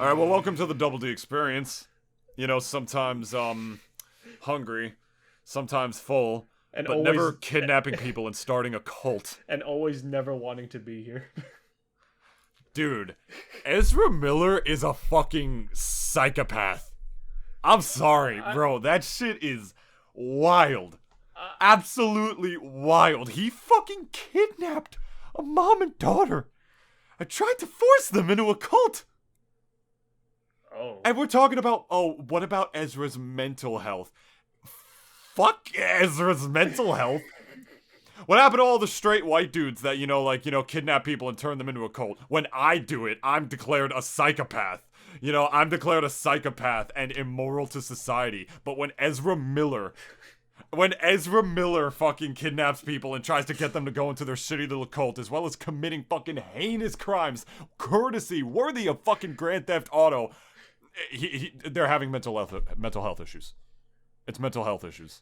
Alright, well, welcome to the Double D experience. You know, sometimes, hungry, sometimes full, And but always, never kidnapping people and starting a cult. and always never wanting to be here. Dude, Ezra Miller is a fucking psychopath. I'm sorry, bro. That shit is wild. Absolutely wild. He fucking kidnapped a mom and daughter. I tried to force them into a cult. Oh. And we're talking about, what about Ezra's mental health? Fuck Ezra's mental health. What happened to all the straight white dudes that, kidnap people and turn them into a cult? When I do it, I'm declared a psychopath. I'm declared a psychopath and immoral to society. But when Ezra Miller fucking kidnaps people and tries to get them to go into their shitty little cult, as well as committing fucking heinous crimes, courtesy worthy of fucking Grand Theft Auto, they're having mental health issues. It's mental health issues.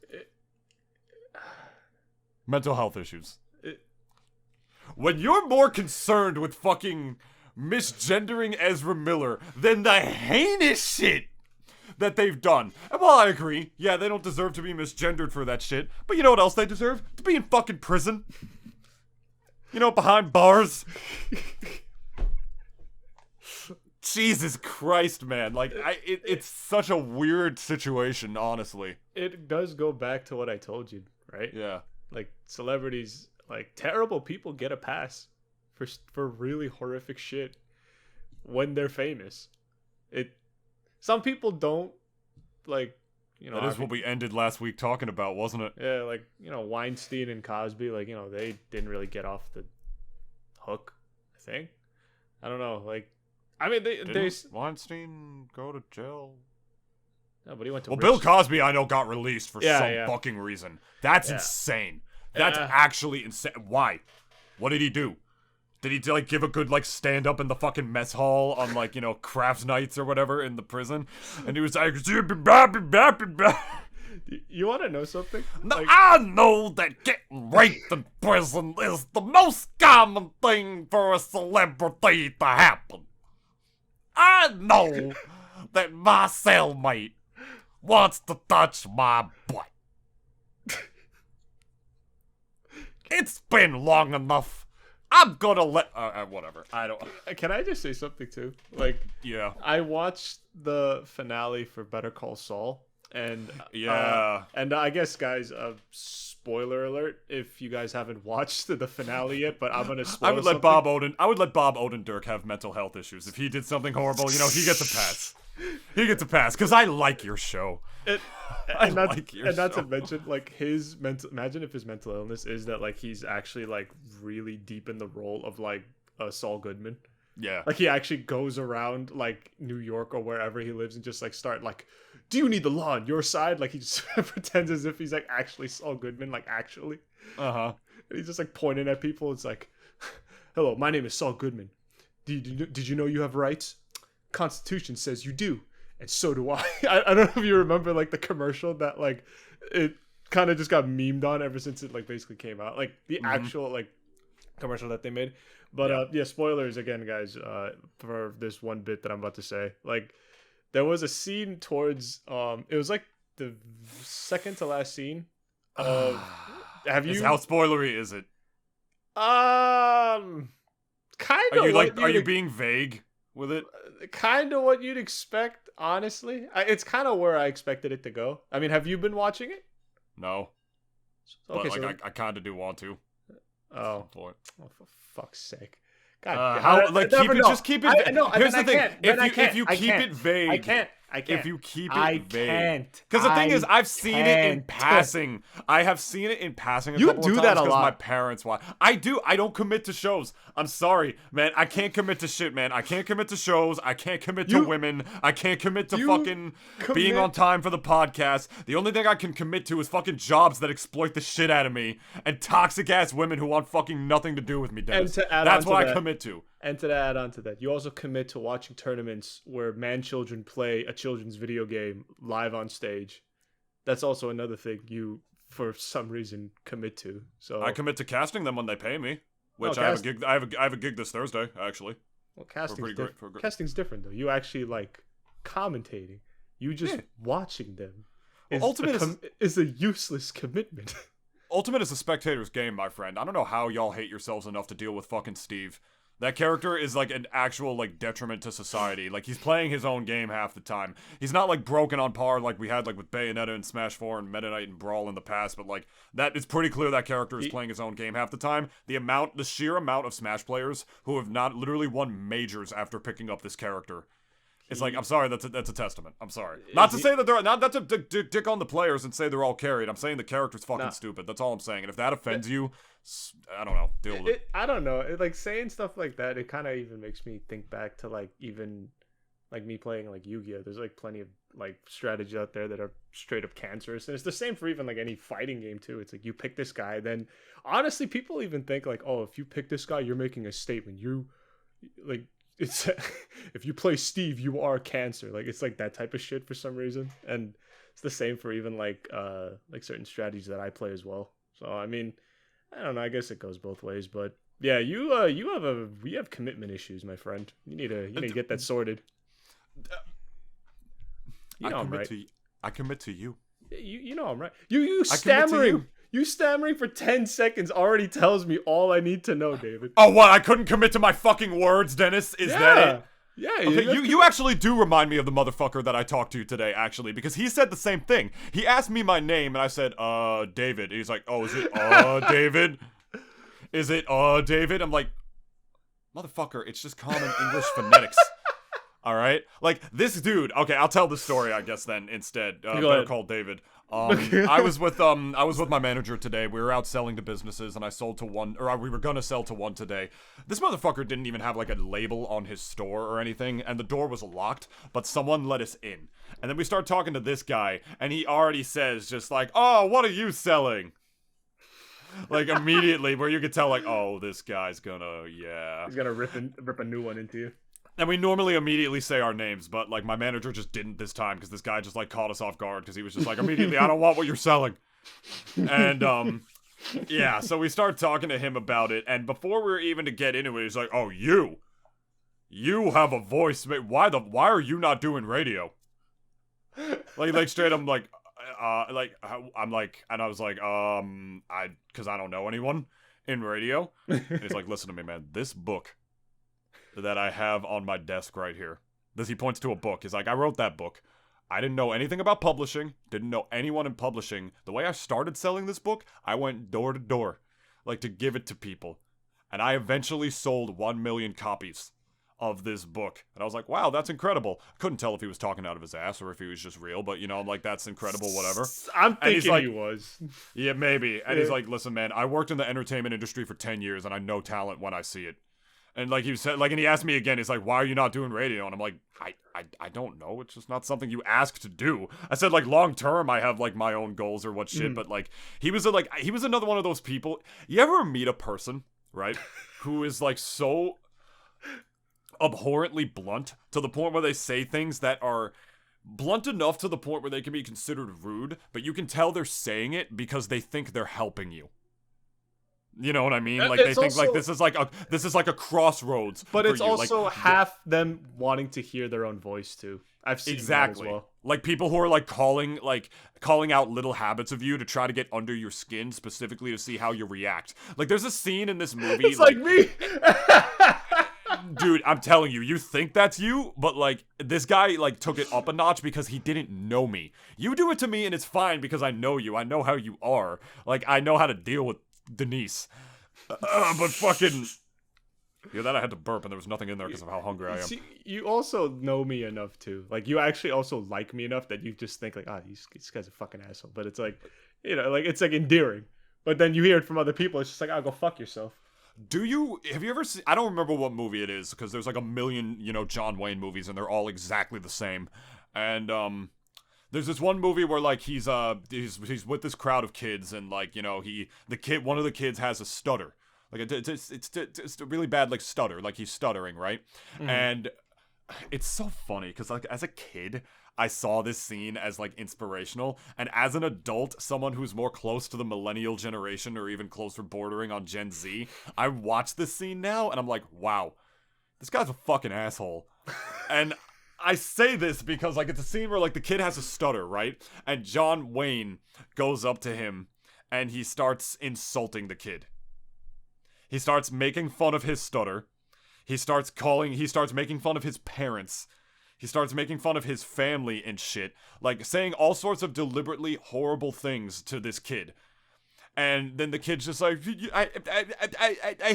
Mental health issues. When you're more concerned with fucking misgendering Ezra Miller than the heinous shit that they've done. And while I agree, yeah, they don't deserve to be misgendered for that shit, but you know what else they deserve? To be in fucking prison. Behind bars. Jesus Christ, man. Like, it's such a weird situation, honestly. It does go back to what I told you, right? Yeah. Like, celebrities, like, terrible people get a pass for really horrific shit when they're famous. Some people don't, like, That is what we ended last week talking about, wasn't it? Yeah, like, Weinstein and Cosby, like, they didn't really get off the hook, I think. I don't know, like, I mean, they Weinstein go to jail? No, but he went to Bill Cosby, I know, got released for some fucking reason. That's Yeah. insane. That's actually insane. Why? What did he do? Did he, like, give a good, like, stand-up in the fucking mess hall on, like, crafts nights or whatever in the prison? And he was like, You want to know something? No, I know that getting raped in prison is the most common thing for a celebrity to happen. I know that my cellmate wants to touch my butt. It's been long enough. I'm gonna let... whatever. I don't... Can I just say something, too? Like, Yeah. I watched the finale for Better Call Saul, and... Yeah. And I guess, guys, spoiler alert, if you guys haven't watched the finale yet, but I'm gonna spoil I would let Bob Odenkirk have mental health issues. If he did something horrible, he gets a pass. He gets a pass, because I like your show. And not to mention, like, his mental... Imagine if his mental illness is that, like, he's actually, like, really deep in the role of, like, Saul Goodman. Yeah. Like, he actually goes around, like, New York or wherever he lives and just, like, start, like, do you need the law on your side? Like, he just pretends as if he's, like, actually Saul Goodman, like, actually. Uh-huh. And he's just, like, pointing at people. It's like, hello, my name is Saul Goodman. Did you know you have rights? Constitution says you do. And so do I. I don't know if you remember, like, the commercial that, like, it kind of just got memed on ever since it, like, basically came out. Like, the actual, like, commercial that they made. But, spoilers again, guys, for this one bit that I'm about to say. Like, there was a scene towards, it was, like, the second to last scene of, have you... How spoilery is it? Kind of. Are you being vague with it? Kind of what you'd expect, honestly. It's kind of where I expected it to go. I mean, have you been watching it? No. Okay, but, like, I kind of do want to. Oh, for fuck's sake! God, just keep it. Here's the thing: if you keep it vague, I can't. If you keep it vague, can't. Because the thing is, I've seen it in passing. I have seen it in passing a couple of times because my parents watch. I do. I don't commit to shows. I'm sorry, man. I can't commit to shit, man. I can't commit to shows. I can't commit to women. I can't commit to fucking being on time for the podcast. The only thing I can commit to is fucking jobs that exploit the shit out of me and toxic ass women who want fucking nothing to do with me, Dennis. That's what I commit to. And to add on to that, you also commit to watching tournaments where man-children play a children's video game live on stage. That's also another thing you, for some reason, commit to. So I commit to casting them when they pay me, which I have a gig. I have a gig this Thursday, actually. Well, casting's different though. You actually like commentating. You just watching them. Is a useless commitment. Ultimate is a spectator's game, my friend. I don't know how y'all hate yourselves enough to deal with fucking Steve. That character is like an actual like detriment to society. Like he's playing his own game half the time. He's not like broken on par like we had like with Bayonetta and Smash 4 and Meta Knight and Brawl in the past, but like that it's pretty clear that character is playing his own game half the time. The sheer amount of Smash players who have not literally won majors after picking up this character. It's like, I'm sorry, that's a testament. I'm sorry. Not to say that they're not to dick on the players and say they're all carried. I'm saying the character's fucking stupid. That's all I'm saying. And if that offends you, I don't know. Deal with it. I don't know. Like saying stuff like that, it kind of even makes me think back to like even like me playing like Yu-Gi-Oh. There's like plenty of like strategies out there that are straight up cancerous, and it's the same for even like any fighting game too. It's like you pick this guy, then honestly, people even think like, oh, if you pick this guy, you're making a statement. You like. It's if you play Steve, you are cancer. Like it's like that type of shit for some reason, and it's the same for even like certain strategies that I play as well. So I mean, I don't know. I guess it goes both ways, but yeah, you have commitment issues, my friend. You need to get that sorted. You know I'm right. I commit to you. You know I'm right. You stammering. You stammering for 10 seconds already tells me all I need to know, David. Oh, what? I couldn't commit to my fucking words, Dennis? Is that it? Yeah. Okay, you actually do remind me of the motherfucker that I talked to today, actually, because he said the same thing. He asked me my name, and I said, David. He's like, oh, is it, David? Is it, David? I'm like, motherfucker, it's just common English phonetics. All right? Like, this dude, okay, I'll tell the story, I guess, then, instead. Better call David. I was with my manager today. We were out selling to businesses, and I sold to one, or we were gonna sell to one today. This motherfucker didn't even have like a label on his store or anything, and the door was locked, but someone let us in. And then we start talking to this guy, and he already says just like, oh, what are you selling? Like immediately, where you could tell like, oh, this guy's gonna, he's gonna rip a new one into you. And we normally immediately say our names, but, like, my manager just didn't this time, because this guy just, like, caught us off guard, because he was just like, immediately, I don't want what you're selling. And, yeah, so we start talking to him about it, and before we were even to get into it, he's like, oh, you have a voice, why are you not doing radio? Like, straight, I'm like, and I was like, because I don't know anyone in radio. And he's like, listen to me, man, this book that I have on my desk right here. He points to a book. He's like, I wrote that book. I didn't know anything about publishing. Didn't know anyone in publishing. The way I started selling this book, I went door to door, like to give it to people. And I eventually sold 1 million copies of this book. And I was like, wow, that's incredible. I couldn't tell if he was talking out of his ass or if he was just real, but, you know, I'm like, that's incredible, whatever. I'm thinking he was. Yeah, maybe. And he's like, listen, man, I worked in the entertainment industry for 10 years, and I know talent when I see it. And like he said, like, and he asked me again, he's like, why are you not doing radio? And I'm like, I don't know. It's just not something you ask to do. I said, like, long term, I have like my own goals or what shit. But like, he was another one of those people. You ever meet a person, right, who is like so abhorrently blunt to the point where they say things that are blunt enough to the point where they can be considered rude, but you can tell they're saying it because they think they're helping you. You know what I mean? Like they think also, like this is like a crossroads. But it's also like, half them wanting to hear their own voice too. I've seen exactly. That as well. Like people who are like calling out little habits of you to try to get under your skin specifically to see how you react. Like there's a scene in this movie. It's like me. Dude, I'm telling you, you think that's you, but like this guy like took it up a notch because he didn't know me. You do it to me and it's fine because I know you. I know how you are. Like I know how to deal with Denise. But fucking yeah, that I had to burp and there was nothing in there because of how hungry I am. See, you also know me enough too. Like you actually also like me enough that you just think like, this guy's a fucking asshole. But it's like, you know, like it's like endearing. But then you hear it from other people, it's just like, go fuck yourself. Have you ever seen, I don't remember what movie it is because there's like a million, you know, John Wayne movies and they're all exactly the same. And there's this one movie where like he's with this crowd of kids and like, you know, one of the kids has a stutter. Like it's a really bad like stutter, like he's stuttering, right? Mm-hmm. And it's so funny because like as a kid I saw this scene as like inspirational, and as an adult, someone who's more close to the millennial generation or even closer bordering on Gen Z, I watch this scene now and I'm like, wow, this guy's a fucking asshole. And I say this because, like, it's a scene where, like, the kid has a stutter, right? And John Wayne goes up to him and he starts insulting the kid. He starts making fun of his stutter. He starts making fun of his parents. He starts making fun of his family and shit. Like, saying all sorts of deliberately horrible things to this kid. And then the kid's just like, I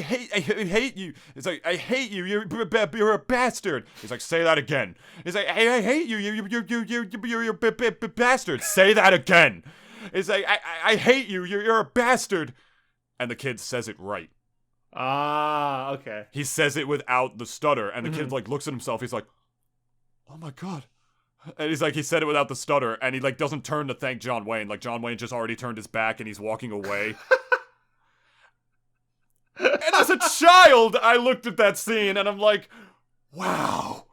hate you. It's like, I hate you. You're a bastard. He's like, say that again. He's like, I hate you. You're a bastard. Say that again. It's like, I hate you. You're a bastard. And the kid says it right. Ah, okay. He says it without the stutter. And the kid, like, looks at himself. He's like, oh my God. And he's like, he said it without the stutter, and he, like, doesn't turn to thank John Wayne. Like, John Wayne just already turned his back, and he's walking away. And as a child, I looked at that scene, and I'm like, wow.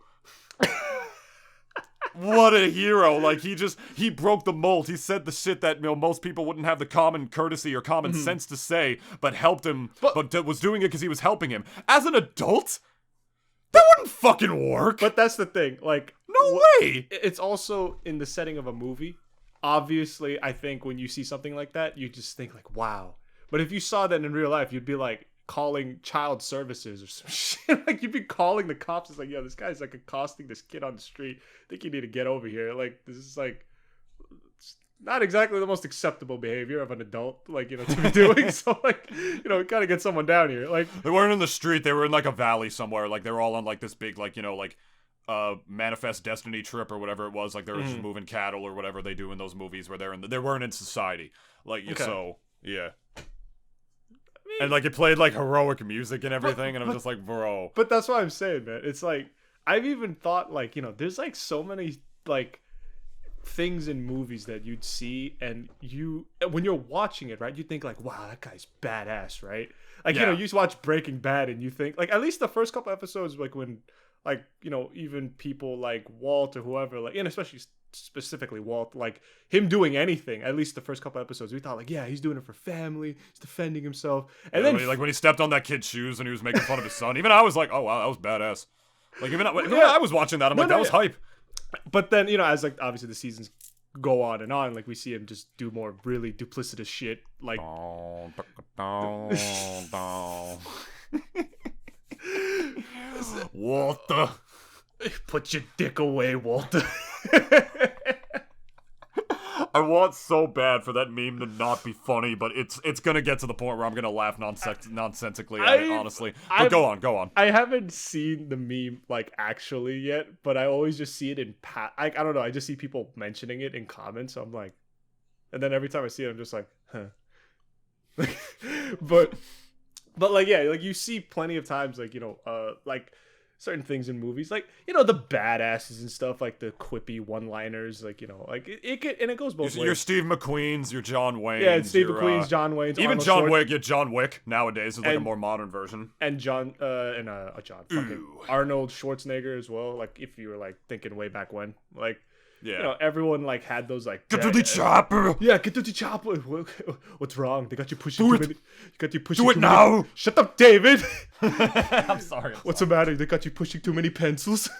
What a hero. Like, he broke the mold. He said the shit that, you know, most people wouldn't have the common courtesy or common sense to say, but helped him, but was doing it because he was helping him. As an adult, that wouldn't fucking work. But that's the thing. Like, no way. It's also in the setting of a movie. Obviously, I think when you see something like that, you just think like, wow. But if you saw that in real life, you'd be like calling child services or some shit. Like, you'd be calling the cops. It's like, yo, this guy's like accosting this kid on the street. I think you need to get over here. Like, this is like, it's not exactly the most acceptable behavior of an adult, like, you know, to be doing. So, like, you know, kind of get someone down here. Like, they weren't in the street. They were in like a valley somewhere. Like, they were all on like this big, like, you know, like Manifest Destiny trip or whatever it was. Like, they were just moving cattle or whatever they do in those movies where they weren't in society. Like, okay. So yeah. And like, it played like heroic music and everything, and I'm just like, bro. But that's what I'm saying, man. It's like, I've even thought, like, you know, there's like so many like things in movies that you'd see, and when you're watching it, right, you think like, wow, that guy's badass, right? Like, you know, you watch Breaking Bad and you think, like, at least the first couple episodes, like, when, like, you know, even people like Walt or whoever, like, and especially specifically Walt, like, him doing anything, at least the first couple episodes, we thought like, yeah, he's doing it for family, he's defending himself. And then when he stepped on that kid's shoes and he was making fun of his son, even I was like, oh wow, that was badass. Like, even I was watching that, I'm like, that was hype. But then, you know, as like obviously the seasons go on and on, like, we see him just do more really duplicitous shit, like Walter, put your dick away, Walter. I want so bad for that meme to not be funny, but it's gonna get to the point where I'm gonna laugh nonsensically at it, honestly. But go on. I haven't seen the meme, like, actually yet, but I always just see it in I don't know, I just see people mentioning it in comments, so I'm like, and then every time I see it, I'm just like, huh. but like, yeah, like, you see plenty of times, like, you know, like, certain things in movies, like, you know, the badasses and stuff, like the quippy one-liners, like, you know, like, it goes both ways. You're Steve McQueen's, you're John Wayne's. Yeah, it's Steve McQueen's, John Wayne's. Even John Wick, yeah, John Wick nowadays is like a more modern version. And fucking Arnold Schwarzenegger as well. Like, if you were like thinking way back when, like, yeah, you know, everyone like had those like, get to the chopper. Yeah, get to the chopper. What's wrong? They got you pushing too many. Do it now. Shut up, David. I'm sorry. What's the matter? They got you pushing too many pencils.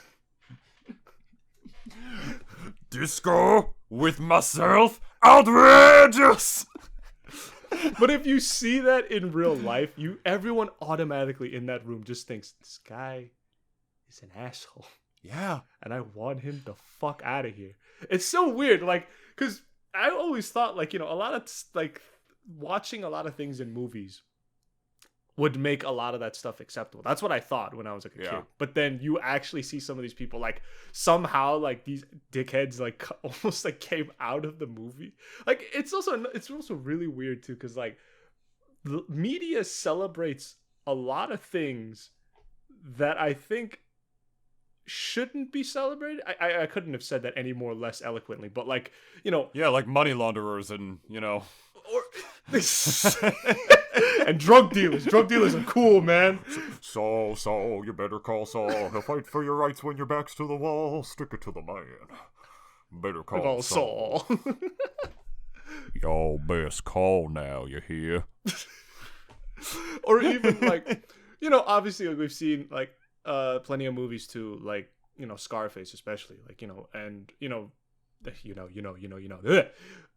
Disco with myself, outrageous. But if you see that in real life, everyone automatically in that room just thinks, this guy is an asshole. Yeah. And I want him the fuck out of here. It's so weird, like, because I always thought, like, you know, a lot of, like, watching a lot of things in movies would make a lot of that stuff acceptable. That's what I thought when I was like a kid. But then you actually see some of these people, like, somehow, like, these dickheads, like, almost like came out of the movie. Like, it's also really weird too, because, like, the media celebrates a lot of things that I think shouldn't be celebrated. I couldn't have said that any more less eloquently, but, like, you know, yeah, like money launderers and, you know, and drug dealers. Drug dealers are cool, man. Saul, you better call Saul. He'll fight for your rights when your back's to the wall. Stick it to the man. Better call Saul. Your best call now, you hear? Or even, like, you know, obviously, like, we've seen, like, plenty of movies too, like, you know, Scarface especially, like, you know, and ugh.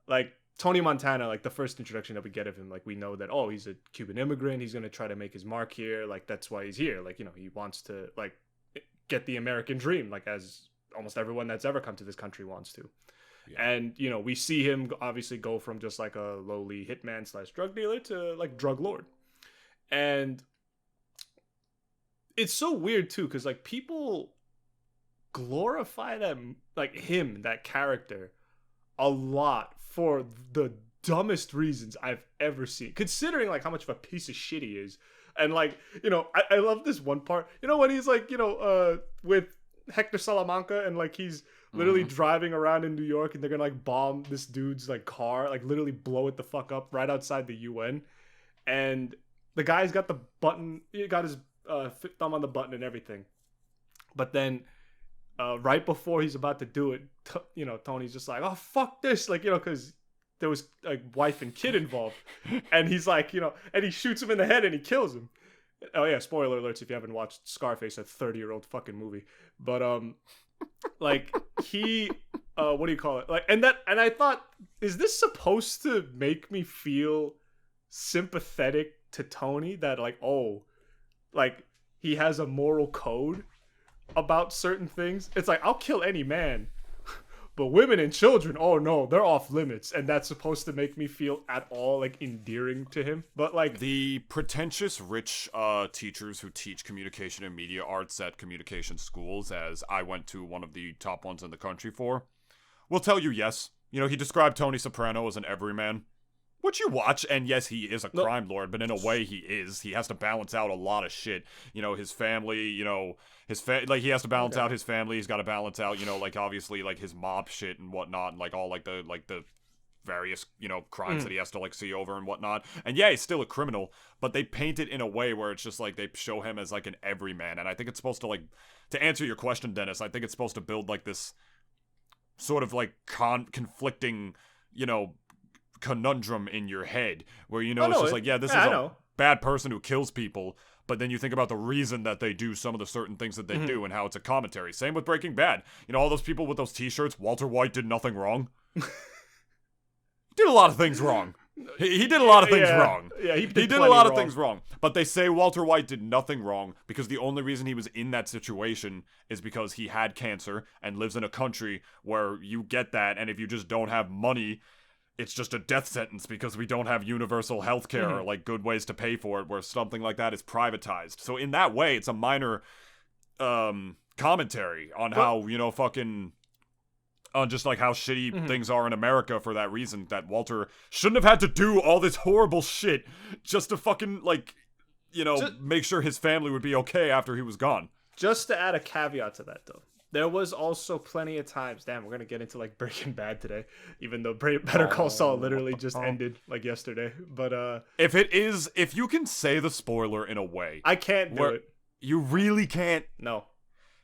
Like Tony Montana, like the first introduction that we get of him, like we know that, oh, he's a Cuban immigrant, he's gonna try to make his mark here, like that's why he's here, like, you know, he wants to like get the American dream, like as almost everyone that's ever come to this country wants to. Yeah. And, you know, we see him obviously go from just like a lowly hitman / drug dealer to like drug lord. And it's so weird too, because like people glorify them, like him, that character, a lot for the dumbest reasons I've ever seen, considering like how much of a piece of shit he is. And like, you know, I love this one part, you know, when he's like, you know, with Hector Salamanca, and like he's literally driving around in New York, and they're gonna like bomb this dude's like car, like literally blow it the fuck up right outside the UN. And the guy's got the button, he got his thumb on the button and everything. But then right before he's about to do it, you know, Tony's just like, oh, fuck this. Like, you know, because there was like wife and kid involved. And he's like, you know, and he shoots him in the head and he kills him. Oh yeah, spoiler alerts if you haven't watched Scarface, a 30-year-old fucking movie. But like he what do you call it? Like, and I thought, is this supposed to make me feel sympathetic to Tony, that like, oh, like he has a moral code about certain things? It's like, I'll kill any man, but women and children, oh no, they're off limits. And that's supposed to make me feel at all like endearing to him. But like the pretentious rich teachers who teach communication and media arts at communication schools, as I went to one of the top ones in the country for, will tell you, yes, you know, he described Tony Soprano as an everyman, which you watch, and yes, he is a crime lord, but in a way he has to balance out a lot of shit. You know, his family, you know, like he has to balance out his family, he's got to balance out, you know, like obviously like his mob shit and whatnot, and like all like the various, you know, crimes that he has to like see over and whatnot. And yeah, he's still a criminal, but they paint it in a way where it's just like they show him as like an everyman. And I think it's supposed to, like, to answer your question, Dennis, I think it's supposed to build like this sort of like conflicting, you know, conundrum in your head where, you know, it's just like, yeah, this is a bad person who kills people, but then you think about the reason that they do some of the certain things that they do and how it's a commentary. Same with Breaking Bad. You know, all those people with those t-shirts, Walter White did nothing wrong. Did a lot of things wrong. He did a lot of things wrong. Yeah, he did a lot of things wrong. But they say Walter White did nothing wrong because the only reason he was in that situation is because he had cancer and lives in a country where you get that, and if you just don't have money, it's just a death sentence because we don't have universal health care or like good ways to pay for it, where something like that is privatized. So in that way, it's a minor commentary on how, you know, fucking on just like how shitty things are in America for that reason, that Walter shouldn't have had to do all this horrible shit just to fucking, like, you know, make sure his family would be okay after he was gone. Just to add a caveat to that, though, there was also plenty of times, damn, we're gonna get into like Breaking Bad today, even though Better Call Saul literally just ended like yesterday. But if you can say the spoiler in a way, I can't do it. You really can't. No,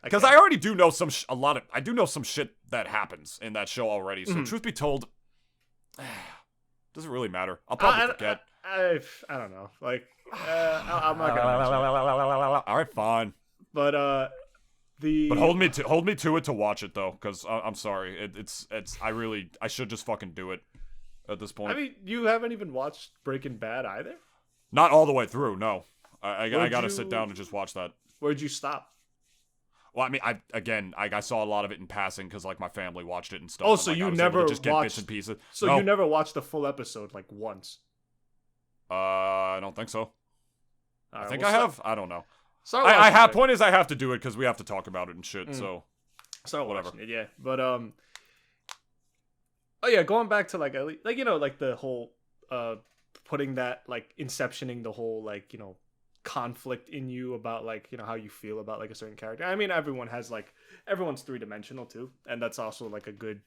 because I already do know I do know some shit that happens in that show already. So truth be told, doesn't really matter. I'll probably forget. I don't know. Like, I'm not gonna. All right, fine. But But hold me to it to watch it though, because I'm sorry, I should just fucking do it at this point. I mean, you haven't even watched Breaking Bad either? Not all the way through, no. I gotta sit down and just watch that. Where'd you stop? Well, I mean, I saw a lot of it in passing because like my family watched it and stuff. Oh, so you never just get bits and pieces. So no. You never watched the full episode like once? I don't think so. I think I have. I don't know. Point is, I have to do it because we have to talk about it and shit. So whatever. It, yeah, but oh yeah, going back to like you know, like the whole putting that, like, inceptioning the whole, like, you know, conflict in you about, like, you know, how you feel about like a certain character. I mean, everyone's three-dimensional too, and that's also like a good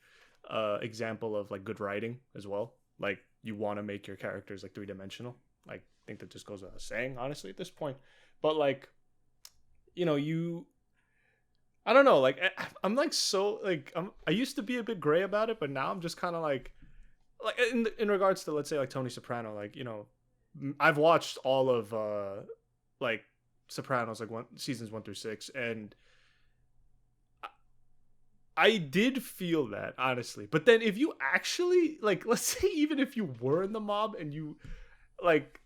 example of like good writing as well. Like, you want to make your characters like three-dimensional. Like, I think that just goes without saying, honestly, at this point. But like, you know, I don't know, like, I'm like, so like, I used to be a bit gray about it, but now I'm just kind of like in regards to, let's say, like Tony Soprano, like, you know, I've watched all of like Sopranos, like seasons 1 through 6, and I did feel that, honestly. But then if you actually, like, let's say even if you were in the mob and you, like,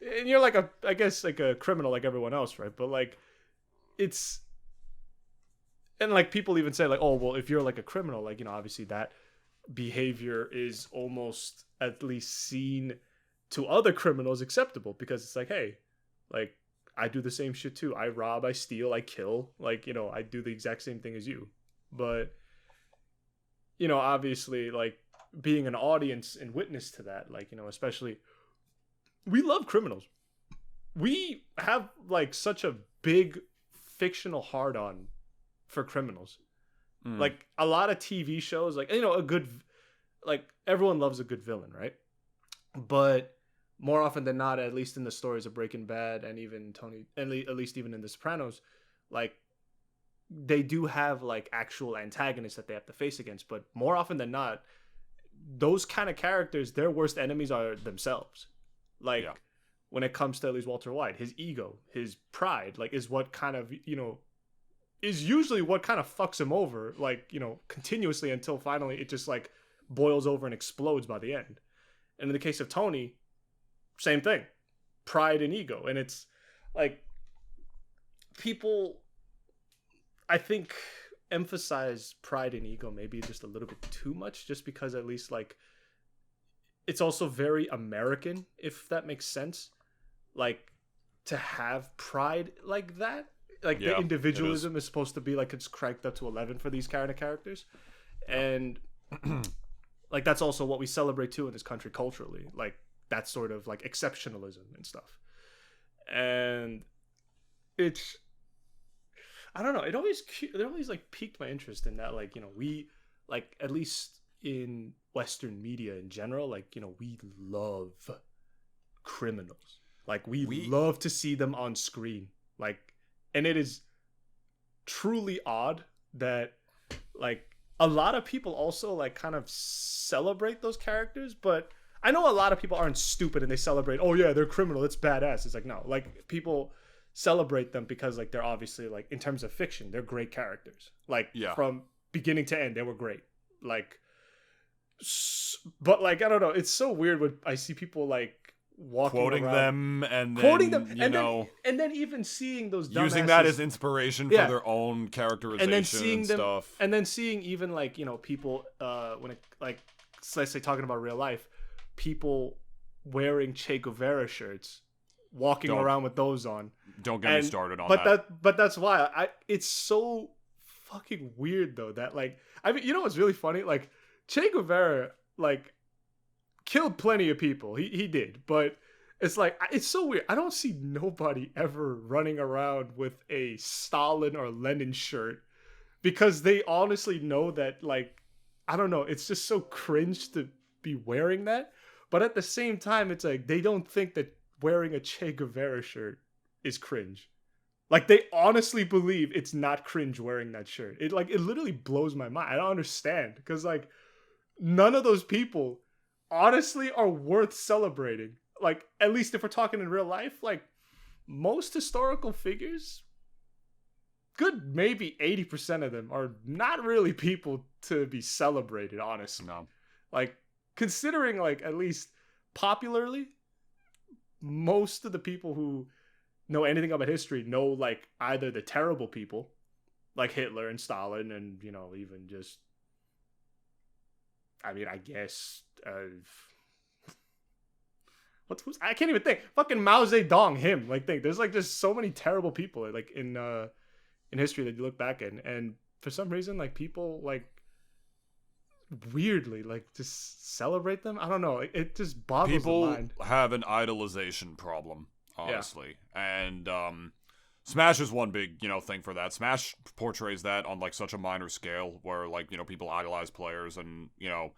and you're like I guess like a criminal like everyone else, right? But like, it's, and like people even say like, oh, well, if you're like a criminal, like, you know, obviously that behavior is almost at least seen to other criminals acceptable, because it's like, hey, like, I do the same shit too. I rob, I steal, I kill. Like, you know, I do the exact same thing as you. But, you know, obviously, like, being an audience and witness to that, like, you know, especially, we love criminals. We have, like, such a big fictional hard-on for criminals. Like, a lot of TV shows, like, you know, a good, like, everyone loves a good villain, right? But more often than not, at least in the stories of Breaking Bad and even at least even in The Sopranos, like, they do have like actual antagonists that they have to face against. But more often than not, those kind of characters, their worst enemies are themselves. Like, when it comes to at least Walter White, his ego, his pride, like, is what kind of, you know, is usually what kind of fucks him over, like, you know, continuously, until finally it just like boils over and explodes by the end. And in the case of Tony, same thing, pride and ego. And it's like, people, I think, emphasize pride and ego maybe just a little bit too much, just because at least like it's also very American, if that makes sense. Like, to have pride like that, like, the individualism is supposed to be like it's cranked up to 11 for these kind of characters. And like, that's also what we celebrate too in this country culturally, like that sort of like exceptionalism and stuff. And it's, I don't know, it always like piqued my interest in that, like, you know, we, like, at least in Western media in general, like, you know, we love criminals. Like, we love to see them on screen. Like, and it is truly odd that, like, a lot of people also like kind of celebrate those characters. But I know a lot of people aren't stupid and they celebrate, oh yeah, they're criminal, it's badass. It's like, no, like, people celebrate them because, like, they're obviously, like, in terms of fiction, they're great characters. Like, from beginning to end, they were great. Like, but like, I don't know, it's so weird when I see people like quoting them and and then even seeing those using that as inspiration for their own characterization and then seeing them, stuff, and then seeing even, like, you know, people when it, like, let's say talking about real life, people wearing Che Guevara shirts, walking around with those on. Don't get me started on that. But that's why it's so fucking weird though that, like, I mean, you know what's really funny? Like, Che Guevara, like, killed plenty of people. He did, but it's like, it's so weird. I don't see nobody ever running around with a Stalin or Lenin shirt, because they honestly know that, like, I don't know, it's just so cringe to be wearing that. But at the same time, it's like, they don't think that wearing a Che Guevara shirt is cringe. Like, they honestly believe it's not cringe wearing that shirt. It literally blows my mind. I don't understand, because, like, none of those people honestly are worth celebrating. Like, at least if we're talking in real life, like, most historical figures, good maybe 80% of them are not really people to be celebrated, honestly. No. Like, considering, like, at least popularly, most of the people who know anything about history know, like, either the terrible people like Hitler and Stalin, and, you know, even just, I mean, I guess I can't even think. Fucking Mao Zedong, him. Like, there's like just so many terrible people, like, in history that you look back at, and for some reason, like, people, like, weirdly, like, just celebrate them. I don't know. It just boggles the mind. People have an idolization problem, honestly, and Smash is one big, you know, thing for that. Smash portrays that on, like, such a minor scale, where, like, you know, people idolize players, and, you know,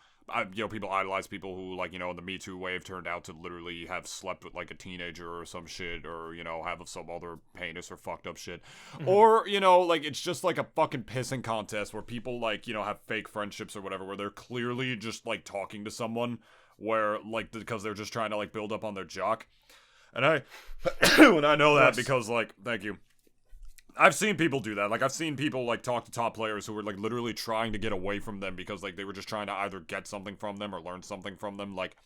people idolize people who, like, you know, in the Me Too wave turned out to literally have slept with, like, a teenager or some shit, or, you know, have some other heinous or fucked up shit. Mm-hmm. Or, you know, like, it's just like a fucking pissing contest where people, like, you know, have fake friendships or whatever, where they're clearly just, like, talking to someone where, like, because they're just trying to, like, build up on their jock. And when I know that because, like, thank you. I've seen people do that. Like, I've seen people, like, talk to top players who were, like, literally trying to get away from them because, like, they were just trying to either get something from them or learn something from them. Like,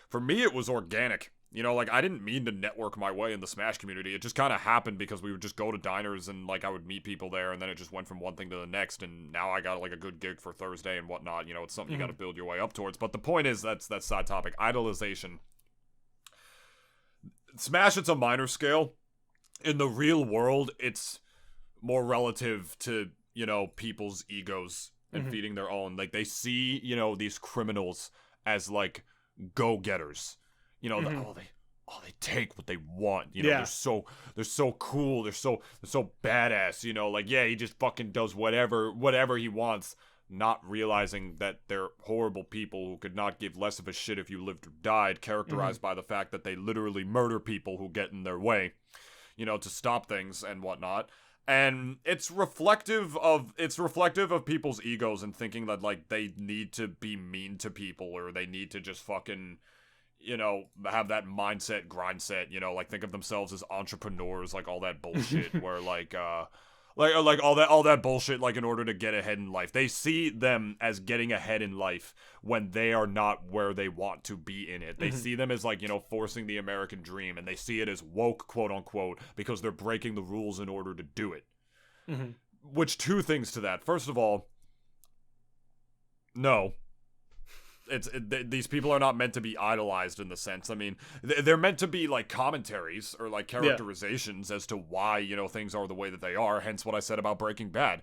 for me, it was organic. You know, like, I didn't mean to network my way in the Smash community. It just kind of happened because we would just go to diners and, like, I would meet people there, and then it just went from one thing to the next, and now I got, like, a good gig for Thursday and whatnot. You know, it's something you got to build your way up towards. But the point is, that's side topic. Idolization. Smash, it's a minor scale. In the real world, it's more relative to, you know, people's egos and feeding their own. Like, they see, you know, these criminals as, like, go-getters. You know, they take what they want. You know, they're so cool. They're so badass. You know, like, yeah, he just fucking does whatever he wants, not realizing that they're horrible people who could not give less of a shit if you lived or died, characterized by the fact that they literally murder people who get in their way, you know, to stop things and whatnot. And it's reflective of people's egos and thinking that, like, they need to be mean to people or they need to just fucking, you know, have that mindset, grind set, you know, like, think of themselves as entrepreneurs, like, all that bullshit where, like all that bullshit, like, in order to get ahead in life. They see them as getting ahead in life when they are not where they want to be in it. They see them as, like, you know, forcing the American dream, and they see it as woke, quote unquote, because they're breaking the rules in order to do it. Which, two things to that. First of all, no. These people are not meant to be idolized in the sense. I mean, they're meant to be, like, commentaries or, like, characterizations as to why, you know, things are the way that they are. Hence what I said about Breaking Bad.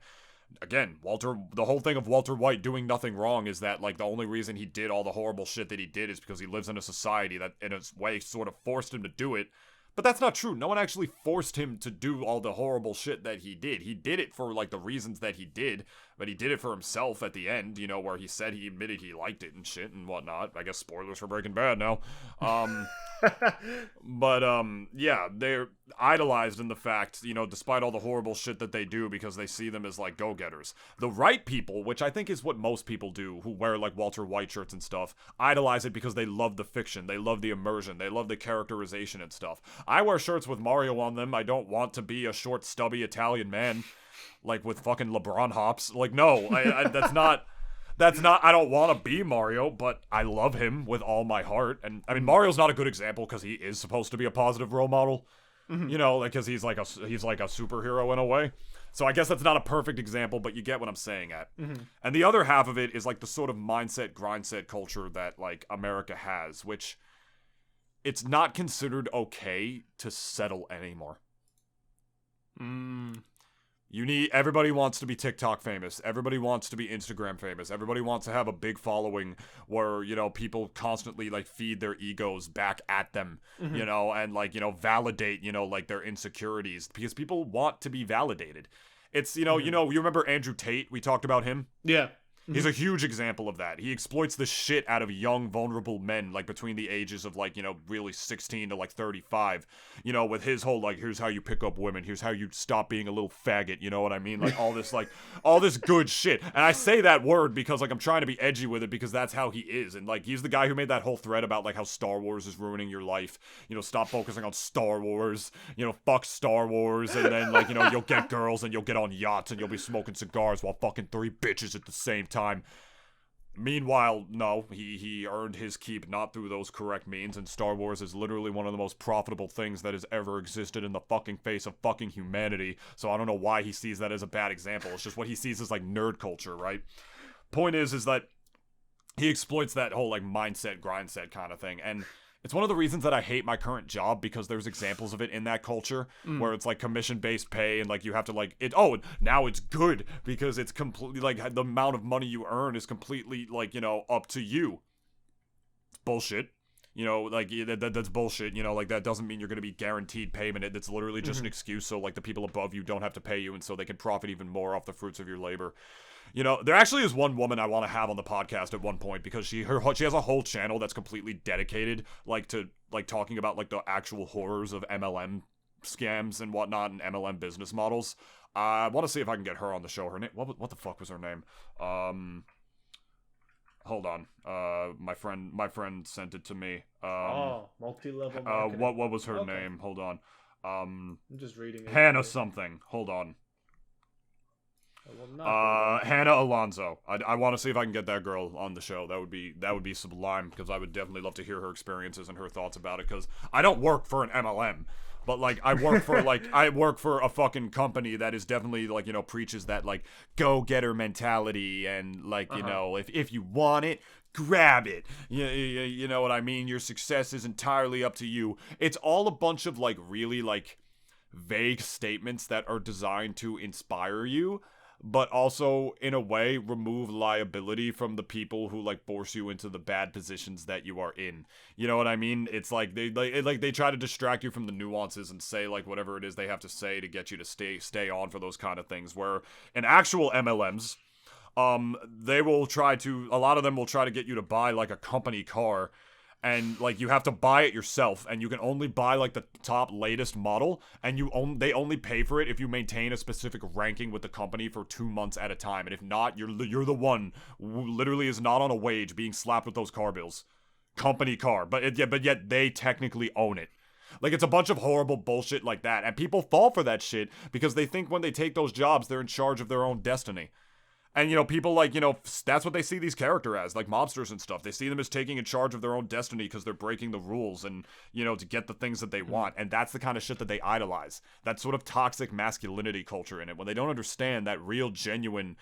Again, the whole thing of Walter White doing nothing wrong is that, like, the only reason he did all the horrible shit that he did is because he lives in a society that, in a way, sort of forced him to do it. But that's not true. No one actually forced him to do all the horrible shit that he did. He did it for, like, the reasons that he did, but he did it for himself at the end, you know, where he said he admitted he liked it and shit and whatnot. I guess spoilers for Breaking Bad now. Yeah, they're idolized in the fact, you know, despite all the horrible shit that they do, because they see them as, like, go-getters. The right people, which I think is what most people do, who wear, like, Walter White shirts and stuff, idolize it because they love the fiction, they love the immersion, they love the characterization and stuff. I wear shirts with Mario on them. I don't want to be a short, stubby Italian man, like, with fucking LeBron hops. Like, no, that's not, I don't want to be Mario, but I love him with all my heart. And, I mean, Mario's not a good example because he is supposed to be a positive role model, you know, like, because he's like a superhero in a way. So I guess that's not a perfect example, but you get what I'm saying at. And the other half of it is, like, the sort of mindset, grind set culture that, like, America has, which it's not considered okay to settle anymore. Everybody wants to be TikTok famous. Everybody wants to be Instagram famous. Everybody wants to have a big following where, you know, people constantly, like, feed their egos back at them, you know, and, like, you know, validate, you know, like, their insecurities, because people want to be validated. It's, you know, you remember Andrew Tate? We talked about him. Yeah. He's a huge example of that. He exploits the shit out of young, vulnerable men, like, between the ages of, like, you know, really 16 to, like, 35, you know, with his whole, like, here's how you pick up women, here's how you stop being a little faggot, you know what I mean? Like, all this good shit. And I say that word because, like, I'm trying to be edgy with it because that's how he is. And, like, he's the guy who made that whole thread about, like, how Star Wars is ruining your life. You know, stop focusing on Star Wars, you know, fuck Star Wars, and then, like, you know, you'll get girls and you'll get on yachts and you'll be smoking cigars while fucking 3 bitches at the same time. Meanwhile, no, he earned his keep not through those correct means, and Star Wars is literally one of the most profitable things that has ever existed in the fucking face of fucking humanity, so I don't know why he sees that as a bad example. It's just what he sees as, like, nerd culture, right? Point is that he exploits that whole, like, mindset, grind set kind of thing, and it's one of the reasons that I hate my current job, because there's examples of it in that culture where it's, like, commission-based pay, and, like, you have to, like, now it's good because it's completely, like, the amount of money you earn is completely, like, you know, up to you. It's bullshit. You know, like, that's bullshit. You know, like, that doesn't mean you're going to be guaranteed payment. It's literally just an excuse so, like, the people above you don't have to pay you, and so they can profit even more off the fruits of your labor. You know, there actually is one woman I want to have on the podcast at one point, because she has a whole channel that's completely dedicated, like, to, like, talking about, like, the actual horrors of MLM scams and whatnot and MLM business models. I want to see if I can get her on the show. Her name, what the fuck was her name? Hold on. My friend sent it to me. Multi-level marketing. What was her name? Hold on. I'm just reading it. Hannah something. Hold on. Hannah Alonso. I want to see if I can get that girl on the show. That would be sublime, because I would definitely love to hear her experiences and her thoughts about it, because I don't work for an MLM. But, like, I work for a fucking company that is definitely, like, you know, preaches that, like, go-getter mentality and, like, you know, if you want it, grab it. You know what I mean? Your success is entirely up to you. It's all a bunch of, like, really, like, vague statements that are designed to inspire you, but also, in a way, remove liability from the people who, like, force you into the bad positions that you are in. You know what I mean? It's like they try to distract you from the nuances and say, like, whatever it is they have to say to get you to stay on for those kind of things. Where in actual MLMs, a lot of them will try to get you to buy, like, a company car. And, like, you have to buy it yourself, and you can only buy, like, the top latest model, and they only pay for it if you maintain a specific ranking with the company for 2 months at a time. And if not, you're the one who literally is not on a wage being slapped with those car bills. Company car. But yet they technically own it. Like, it's a bunch of horrible bullshit like that. And people fall for that shit because they think when they take those jobs, they're in charge of their own destiny. And, you know, people, like, you know, that's what they see these characters as, like mobsters and stuff. They see them as taking in charge of their own destiny because they're breaking the rules and, you know, to get the things that they want. And that's the kind of shit that they idolize. That sort of toxic masculinity culture in it. When they don't understand that a real genuine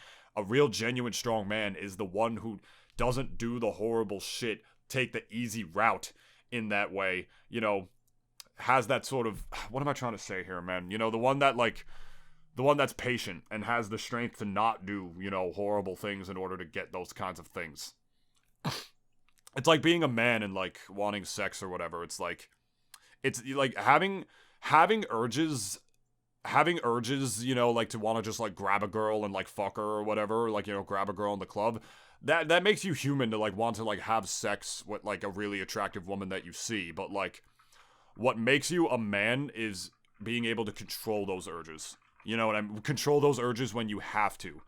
strong man is the one who doesn't do the horrible shit, take the easy route in that way, you know, has that sort of, what am I trying to say here, man? You know, the one that's patient and has the strength to not do, you know, horrible things in order to get those kinds of things. It's like being a man and, like, wanting sex or whatever. It's like having urges, you know, like to want to just, like, grab a girl and, like, fuck her or whatever, like, you know, grab a girl in the club. That makes you human to, like, want to, like, have sex with, like, a really attractive woman that you see. But, like, what makes you a man is being able to control those urges. You know what I mean? Control those urges when you have to.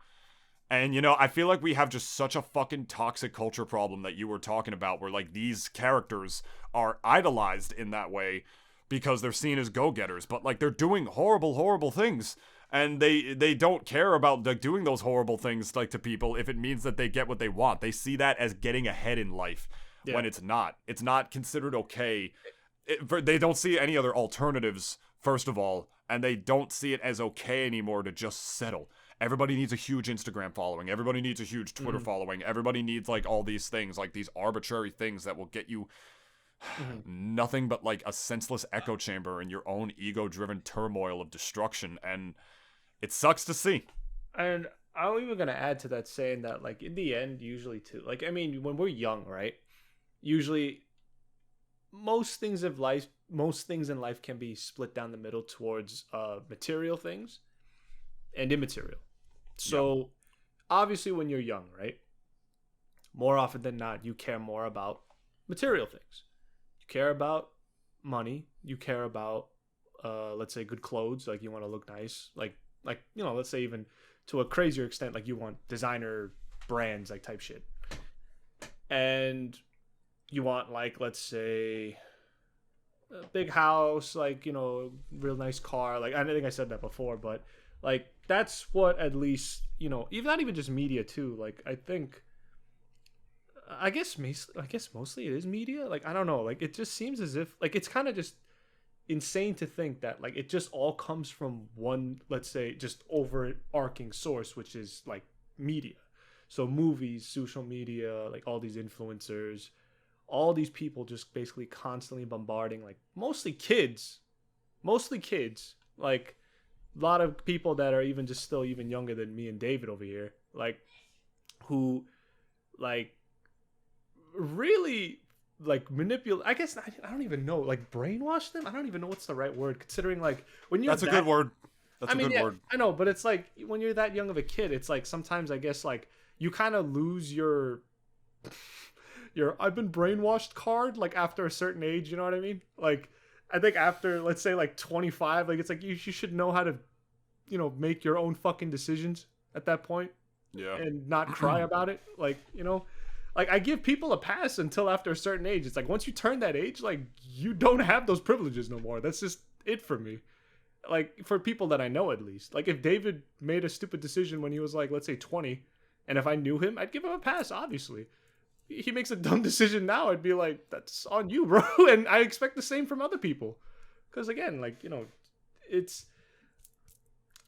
And, you know, I feel like we have just such a fucking toxic culture problem that you were talking about, where, like, these characters are idolized in that way because they're seen as go-getters, but, like, they're doing horrible things. And they don't care about, like, doing those horrible things, like, to people if it means that they get what they want. They see that as getting ahead in life when it's not. It's not considered okay. They don't see any other alternatives, first of all. And they don't see it as okay anymore to just settle. Everybody needs a huge Instagram following. Everybody needs a huge Twitter following. Everybody needs, like, all these things, like these arbitrary things that will get you nothing but, like, a senseless echo chamber in your own ego-driven turmoil of destruction. And it sucks to see. And I'm even going to add to that, saying that, like, in the end, usually too, like, I mean, when we're young, right? Usually most things in life can be split down the middle towards material things and immaterial. So obviously when you're young, right, more often than not, you care more about material things. You care about money. You care about, let's say, good clothes. Like, you want to look nice. Like, you know, let's say even to a crazier extent, like, you want designer brands, like, type shit. And you want, like, let's say, a big house, like, you know, real nice car. Like, I think I said that before, but, like, that's what, at least, you know, even not even just media too. Like, I guess mostly it is media. Like, I don't know. Like, it just seems as if, like, it's kind of just insane to think that, like, it just all comes from one, let's say, just overarching source, which is, like, media. So movies, social media, like, all these influencers, all these people just basically constantly bombarding, like, mostly kids, like, a lot of people that are even just still even younger than me and David over here, like, who, like, really, like, manipulate, I guess, I don't even know, like, brainwash them. I don't even know what's the right word, considering, like, when you're that's a good word. That's a good word. I know, but it's like, when you're that young of a kid, it's like, sometimes I guess, like, you kind of lose your I've been brainwashed card, like, after a certain age, you know what I mean? Like, I think after, let's say, like, 25, like, it's like you should know how to, you know, make your own fucking decisions at that point. Yeah. And not cry about it. Like, you know, like I give people a pass until after a certain age. It's like once you turn that age, like you don't have those privileges no more. That's just it for me. Like for people that I know at least. Like if David made a stupid decision when he was like, let's say 20, and if I knew him, I'd give him a pass, obviously. He makes a dumb decision now, I'd be like, that's on you, bro. And I expect the same from other people. Because again, like, you know, it's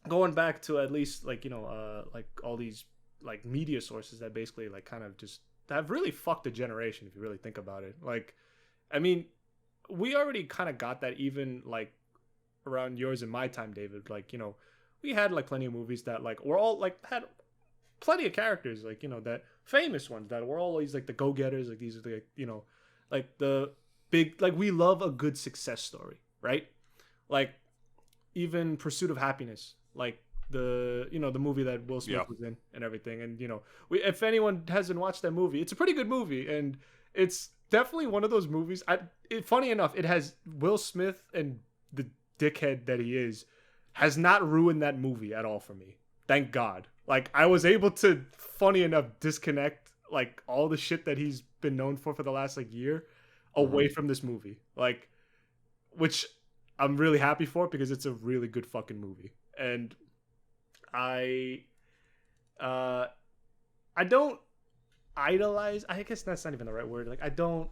going back to at least like, you know, like all these like media sources that basically like kind of just have really fucked the generation if you really think about it. Like, I mean, we already kind of got that even like around yours and my time, David. Like, you know, we had like plenty of movies that like were all like had plenty of characters, like, you know, that famous ones that were always like the go-getters, like these are the, you know, like the big, like we love a good success story, right? Like even Pursuit of Happiness, like the, you know, the movie that Will Smith was in and everything. And, you know, if anyone hasn't watched that movie, it's a pretty good movie. And it's definitely one of those movies. Funny enough, it has Will Smith, and the dickhead that he is has not ruined that movie at all for me. Thank God. Like I was able to, funny enough, disconnect like all the shit that he's been known for the last like year away from this movie. Like, which I'm really happy for because it's a really good fucking movie. And I don't idolize. I guess that's not even the right word. Like I don't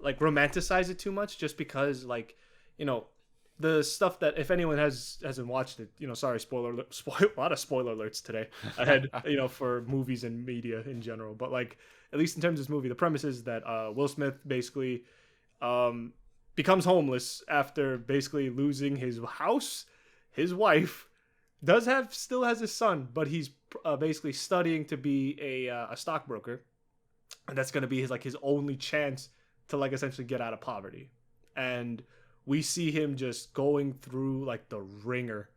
like romanticize it too much, just because like, you know, the stuff that if anyone hasn't watched it, you know, sorry, a lot of spoiler alerts today ahead, you know, for movies and media in general. But like, at least in terms of this movie, the premise is that Will Smith basically becomes homeless after basically losing his house, his wife, still has his son, but he's basically studying to be a stockbroker, and that's gonna be his only chance to like essentially get out of poverty. And we see him just going through like the ringer,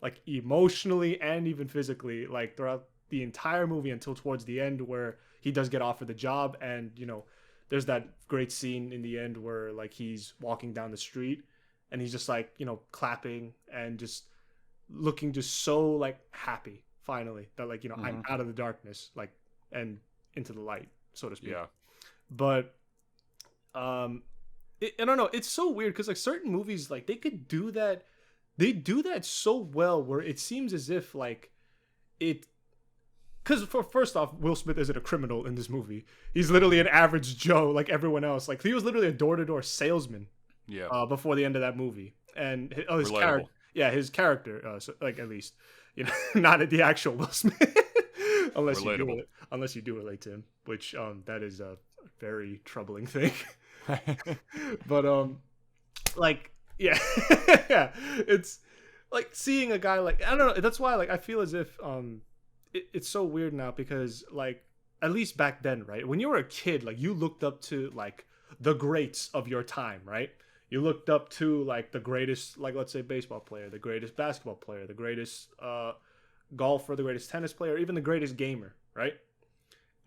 like emotionally and even physically, like throughout the entire movie until towards the end where he does get offered the job. And, you know, there's that great scene in the end where like he's walking down the street and he's just like, you know, clapping and just looking just so like happy finally that like, you know, I'm out of the darkness, like, and into the light, so to speak. Yeah. But, I don't know. It's so weird because like certain movies, like they could do that. They do that so well where it seems as if like it. Because first off, Will Smith isn't a criminal in this movie. He's literally an average Joe like everyone else. Like he was literally a door-to-door salesman. Yeah. Before the end of that movie, and his character. Yeah, his character. So, like at least, you know, not the actual Will Smith, unless you do relate to him, which that is a very troubling thing. But like yeah yeah, it's like seeing a guy like, I don't know, that's why like I feel as if it's so weird now because like at least back then, right, when you were a kid, like you looked up to like the greats of your time, right? You looked up to like the greatest, like let's say baseball player, the greatest basketball player, the greatest golfer, the greatest tennis player, even the greatest gamer, right?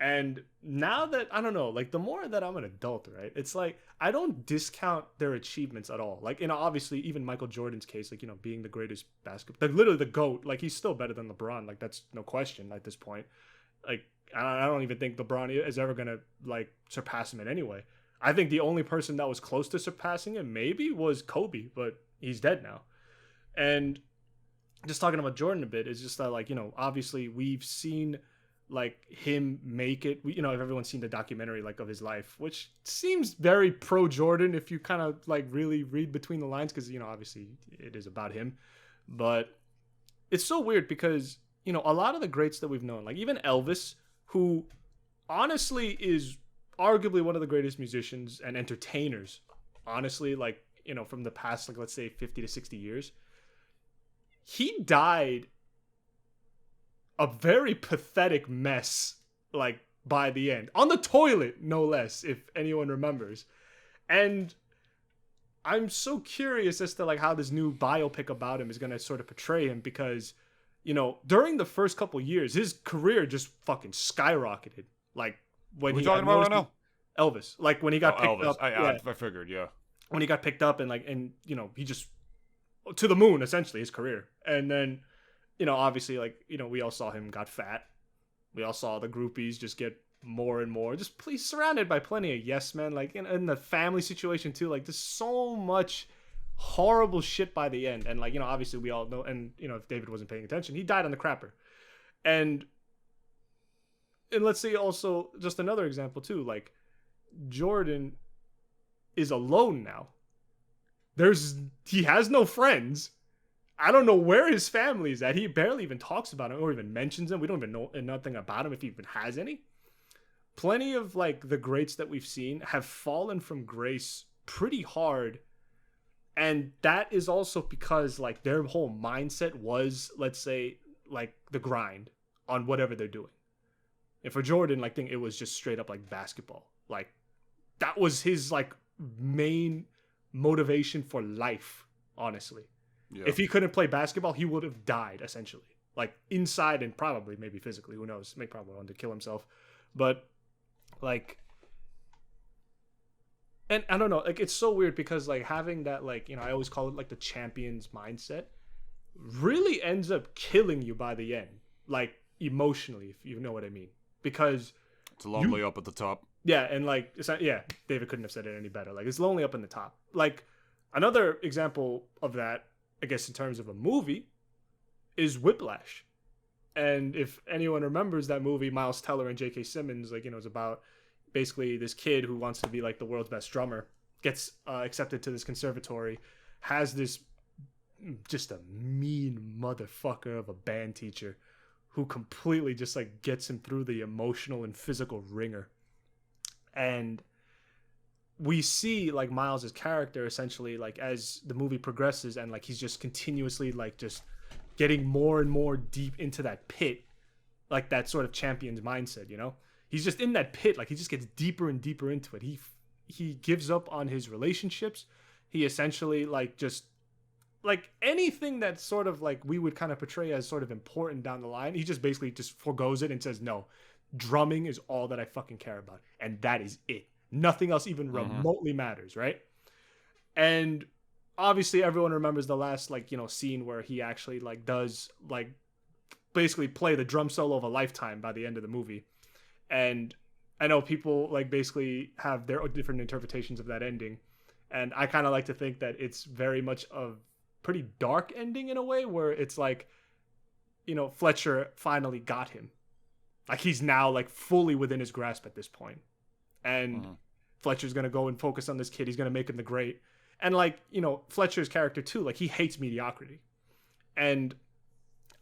And now that, I don't know, like the more that I'm an adult, right, it's like I don't discount their achievements at all. Like, you know, obviously even Michael Jordan's case, like, you know, being the greatest basketball, like literally the GOAT, like he's still better than LeBron. Like that's no question at this point. Like I don't even think LeBron is ever going to like surpass him in any way. I think the only person that was close to surpassing him maybe was Kobe, but he's dead now. And just talking about Jordan a bit is just that, like, you know, obviously we've seen like him make it. You know, if everyone's seen the documentary like of his life, which seems very pro Jordan if you kind of like really read between the lines, because, you know, obviously it is about him. But it's so weird because, you know, a lot of the greats that we've known, like even Elvis, who honestly is arguably one of the greatest musicians and entertainers, honestly, like, you know, from the past, like let's say 50 to 60 years, he died a very pathetic mess, like by the end, on the toilet, no less, if anyone remembers. And I'm so curious as to like how this new biopic about him is going to sort of portray him, because, you know, during the first couple years, his career just fucking skyrocketed. Like when we're talking about right now, Elvis, like when he got picked up. I figured, yeah. When he got picked up and like, and, you know, he just to the moon, essentially, his career. And then, you know, obviously, like, you know, we all saw him got fat, We all saw the groupies just get more and more, just please surrounded by plenty of yes men, like in the family situation too. Like there's so much horrible shit by the end. And like, obviously we all know, and if David wasn't paying attention, he died on the crapper. And let's say also just another example too, like Jordan is alone now. He has no friends. I don't know where his family is at. He barely even talks about him or even mentions them. We don't even know nothing about him if he even has any. Plenty of like the greats that we've seen have fallen from grace pretty hard. And that is also because like their whole mindset was, let's say, like the grind on whatever they're doing. And for Jordan, like, I think it was just straight up like basketball. Like that was his like main motivation for life, honestly. Yeah. If he couldn't play basketball, he would have died essentially, like inside and probably maybe physically. Who knows? May probably wanted to kill himself, but like, and I don't know, like it's so weird because like having that, like, I always call it like the champion's mindset really ends up killing you by the end, like emotionally, if you know what I mean, because it's lonely up at the top. Yeah. And like, it's not, yeah, David couldn't have said it any better. Like it's lonely up in the top. Like another example of that, I guess, in terms of a movie is Whiplash. And if anyone remembers that movie, Miles Teller and J.K. Simmons, like, it's about basically this kid who wants to be like the world's best drummer, gets accepted to this conservatory, has this just a mean motherfucker of a band teacher who completely just like gets him through the emotional and physical ringer. And we see like Miles's character essentially like as the movie progresses, and like he's just continuously like just getting more and more deep into that pit, like that sort of champion's mindset, he's just in that pit, like he just gets deeper and deeper into it. He gives up on his relationships. He essentially like just like anything that sort of like we would kind of portray as sort of important down the line, he just basically just forgoes it and says, no, drumming is all that I fucking care about, and that is it. Nothing else even remotely matters, right? And obviously everyone remembers the last like scene where he actually like does like basically play the drum solo of a lifetime by the end of the movie. And I know people like basically have their different interpretations of that ending, and I kind of like to think that it's very much a pretty dark ending in a way, where it's like Fletcher finally got him, like he's now like fully within his grasp at this point. And Fletcher's going to go and focus on this kid. He's going to make him the great. And like, Fletcher's character too, like he hates mediocrity. And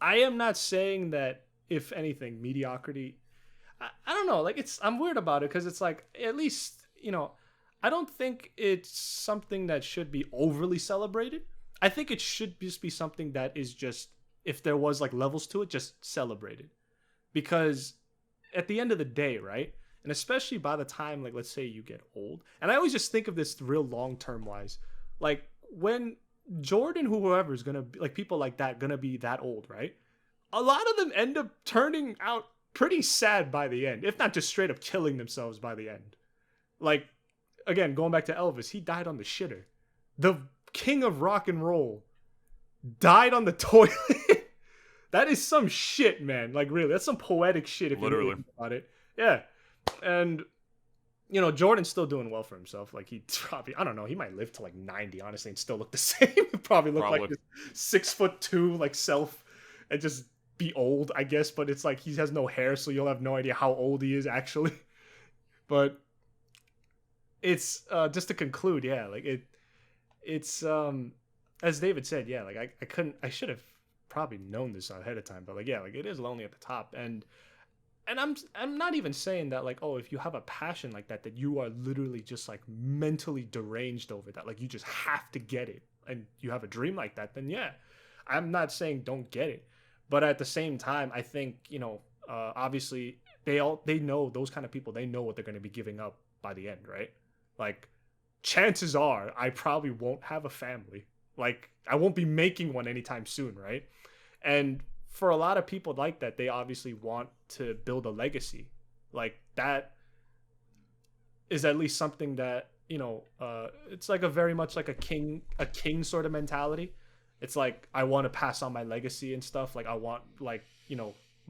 I am not saying that, if anything, mediocrity, I don't know, like I'm weird about it because it's like, at least, I don't think it's something that should be overly celebrated. I think it should just be something that is just, if there was like levels to it, just celebrated. Because at the end of the day, right? And especially by the time, like, let's say you get old. And I always just think of this real long-term wise. Like, when Jordan, whoever is going to be, like, people like that, going to be that old, right? A lot of them end up turning out pretty sad by the end. If not just straight up killing themselves by the end. Like, again, going back to Elvis, he died on the shitter. The king of rock and roll died on the toilet. That is some shit, man. Like, really, that's some poetic shit if you really think about it. Yeah. And Jordan's still doing well for himself. Like he probably, I don't know, he might live to like 90, honestly, and still look the same. He'd probably look like this 6'2" like self, and just be old, I guess. But it's like he has no hair, so you'll have no idea how old he is actually. But it's just to conclude, yeah, like it's as David said, yeah, like I should have probably known this ahead of time, but like, yeah, like it is lonely at the top. And I'm not even saying that like, oh, if you have a passion like that you are literally just like mentally deranged over that, like you just have to get it, and you have a dream like that, then yeah, I'm not saying don't get it. But at the same time, I think, obviously they know, those kind of people, they know what they're going to be giving up by the end, right? Like chances are I probably won't have a family. Like I won't be making one anytime soon, right? And for a lot of people like that, they obviously want to build a legacy. Like that is at least something that, it's like a very much like a king sort of mentality. It's like, I want to pass on my legacy and stuff. Like I want, like,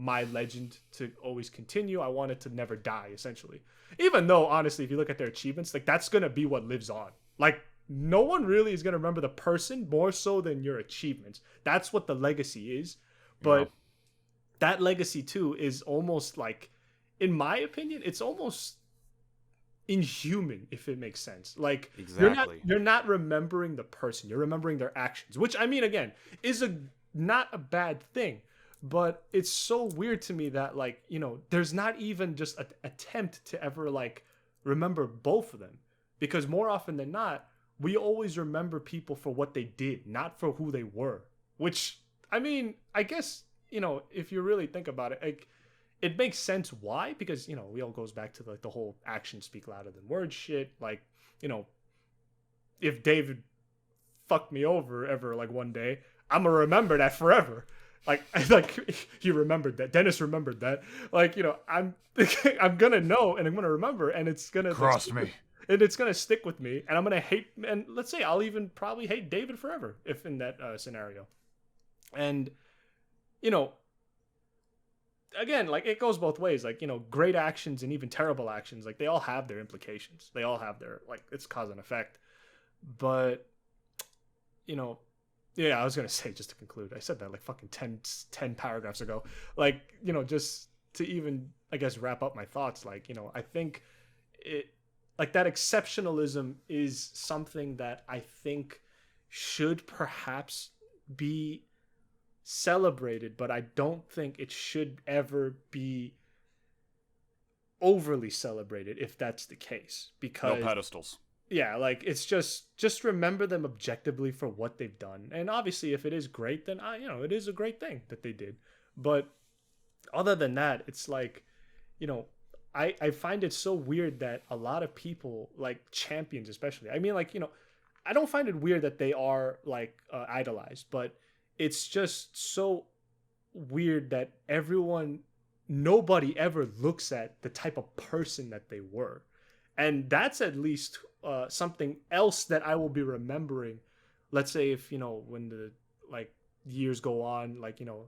my legend to always continue. I want it to never die, essentially. Even though, honestly, if you look at their achievements, like that's gonna be what lives on. Like no one really is gonna remember the person more so than your achievements. That's what the legacy is. But that legacy too is almost like, in my opinion, it's almost inhuman, if it makes sense. Like you're not remembering the person, you're remembering their actions, which I mean, again, is not a bad thing. But it's so weird to me that, like, you know, there's not even just an attempt to ever like remember both of them, because more often than not, we always remember people for what they did, not for who they were. Which, I mean, I guess, you know, if you really think about it, like, it makes sense why, because, you know, we all goes back to like the whole actions speak louder than words shit. Like, you know, if David fucked me over ever like one day, I'm gonna remember that forever. Like he remembered that. Dennis remembered that. Like, you know, I'm gonna know and I'm gonna remember, and it's gonna cross me. And it's gonna stick with me, and I'm gonna hate. And let's say I'll even probably hate David forever if in that scenario. And, you know, again, like, it goes both ways. Like, you know, great actions and even terrible actions, like, they all have their implications. They all have their, like, it's cause and effect. But, you know, yeah, I was going to say, just to conclude, I said that like fucking 10 paragraphs ago. Like, you know, just to even, I guess, wrap up my thoughts, like, you know, I think it, like, that exceptionalism is something that I think should perhaps be celebrated, but I don't think it should ever be overly celebrated if that's the case. Because no pedestals. Yeah, like, it's just remember them objectively for what they've done. And obviously, if it is great, then you know, it is a great thing that they did. But other than that, it's like, you know, I find it so weird that a lot of people, like champions especially, I mean, like, you know, I don't find it weird that they are like idolized, but it's just so weird that nobody ever looks at the type of person that they were. And that's at least something else that I will be remembering. Let's say, if, you know, when the, like, years go on, like, you know,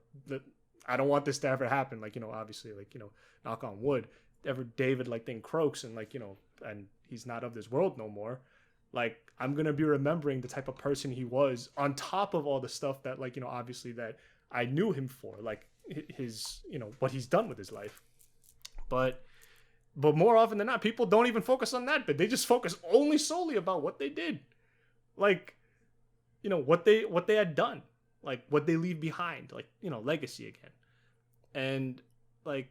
I don't want this to ever happen. Like, you know, obviously, like, you know, knock on wood, ever David, like, thing croaks and, like, you know, and he's not of this world no more. Like, I'm going to be remembering the type of person he was, on top of all the stuff that, like, you know, obviously that I knew him for, like his, you know, what he's done with his life. But more often than not, people don't even focus on that, but they just focus only solely about what they did. Like, you know, what they had done, like what they leave behind, like, you know, legacy again. And, like,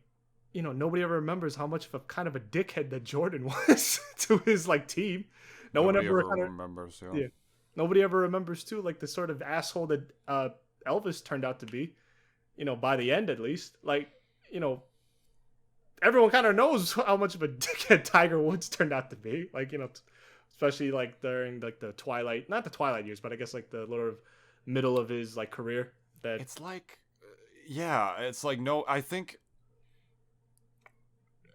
you know, nobody ever remembers how much of a kind of a dickhead that Jordan was to his, like, team. Nobody ever remembers. Yeah. Nobody ever remembers too, like, the sort of asshole that Elvis turned out to be, you know, by the end at least. Like, you know, everyone kind of knows how much of a dickhead Tiger Woods turned out to be. Like, you know, especially like during like the twilight, not the twilight years, but I guess like the sort of middle of his like career. That it's like, yeah, it's like, no, I think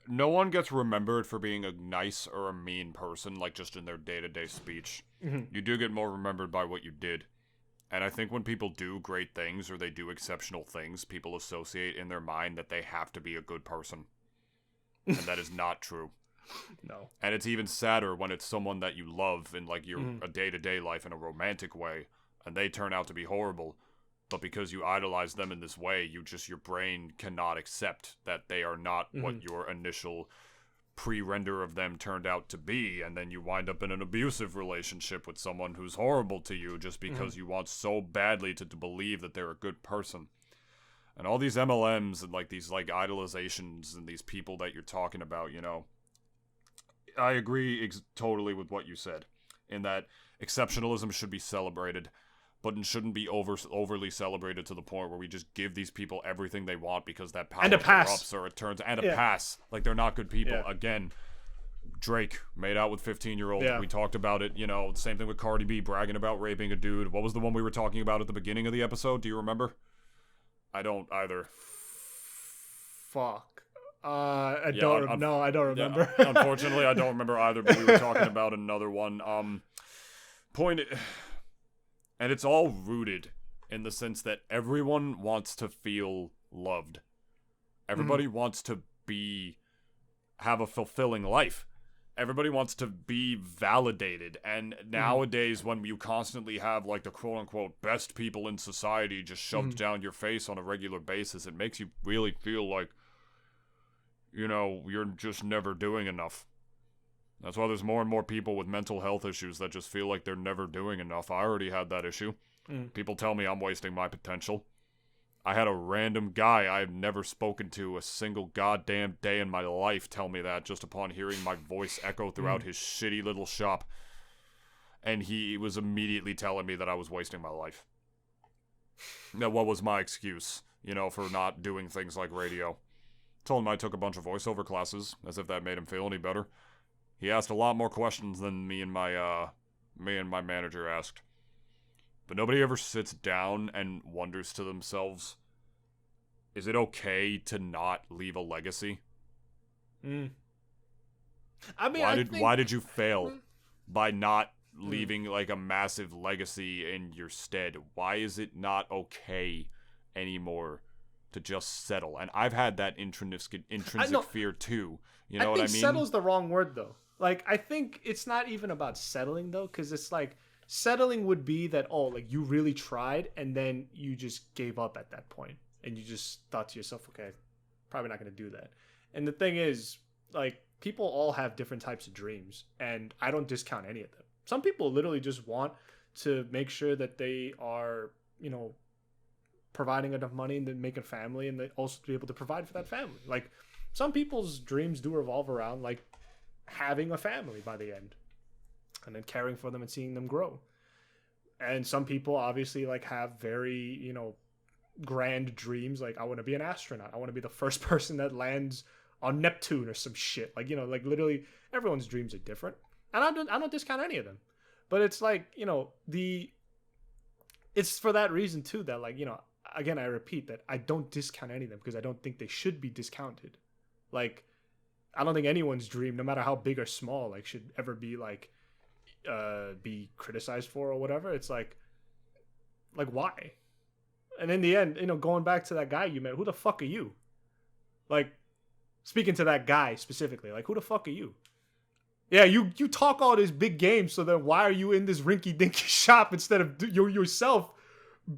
no one gets remembered for being a nice or a mean person, like just in their day-to-day speech. Mm-hmm. You do get more remembered by what you did. And I think when people do great things or they do exceptional things, people associate in their mind that they have to be a good person. And that is not true. No. And it's even sadder when it's someone that you love in, like, your a day-to-day life in a romantic way, and they turn out to be horrible. But because you idolize them in this way, your brain cannot accept that they are not what your initial pre-render of them turned out to be, and then you wind up in an abusive relationship with someone who's horrible to you just because you want so badly to believe that they're a good person. And all these MLMs and, like, these, like, idolizations and these people that you're talking about, you know, I agree totally with what you said, in that exceptionalism should be celebrated, but it shouldn't be overly celebrated to the point where we just give these people everything they want because that power corrupts, or it turns, and a pass. Like, they're not good people. Yeah. Again, Drake made out with 15-year-olds. Yeah. We talked about it, you know, same thing with Cardi B bragging about raping a dude. What was the one we were talking about at the beginning of the episode? Do you remember? I don't either. Fuck. I don't remember. Yeah, unfortunately, I don't remember either, but we were talking about another one. And it's all rooted in the sense that everyone wants to feel loved. Everybody wants to have a fulfilling life. Everybody wants to be validated. And nowadays, when you constantly have, like, the quote-unquote best people in society just shoved down your face on a regular basis, it makes you really feel like, you know, you're just never doing enough. That's why there's more and more people with mental health issues that just feel like they're never doing enough. I already had that issue. People tell me I'm wasting my potential. I had a random guy I've never spoken to a single goddamn day in my life tell me that just upon hearing my voice echo throughout his shitty little shop. And he was immediately telling me that I was wasting my life. Now, what was my excuse, you know, for not doing things like radio? Told him I took a bunch of voiceover classes, as if that made him feel any better. He asked a lot more questions than me and my manager asked. But nobody ever sits down and wonders to themselves, is it okay to not leave a legacy? I mean, why did you fail by not leaving like a massive legacy in your stead? Why is it not okay anymore to just settle? And I've had that intrinsic fear too. You know what I mean? Settle's the wrong word though. Like, I think it's not even about settling though, because it's like, settling would be that, oh, like, you really tried and then you just gave up at that point and you just thought to yourself, okay, probably not going to do that. And the thing is, like, people all have different types of dreams, and I don't discount any of them. Some people literally just want to make sure that they are, you know, providing enough money and then making a family, and they also to be able to provide for that family. Like, some people's dreams do revolve around, like, having a family by the end, and then caring for them and seeing them grow. And some people obviously, like, have very, you know, grand dreams. Like, I want to be an astronaut. I want to be the first person that lands on Neptune or some shit. Like, you know, like, literally everyone's dreams are different. And I don't discount any of them. But it's like, you know, it's for that reason too that, like, you know, again, I repeat that I don't discount any of them because I don't think they should be discounted. Like, I don't think anyone's dream, no matter how big or small, like, should ever be like be criticized for or whatever. It's like why? And in the end, you know, going back to that guy you met, who the fuck are you? Like, speaking to that guy specifically, like, who the fuck are you? Yeah, you talk all this big game, so then why are you in this rinky-dinky shop instead of yourself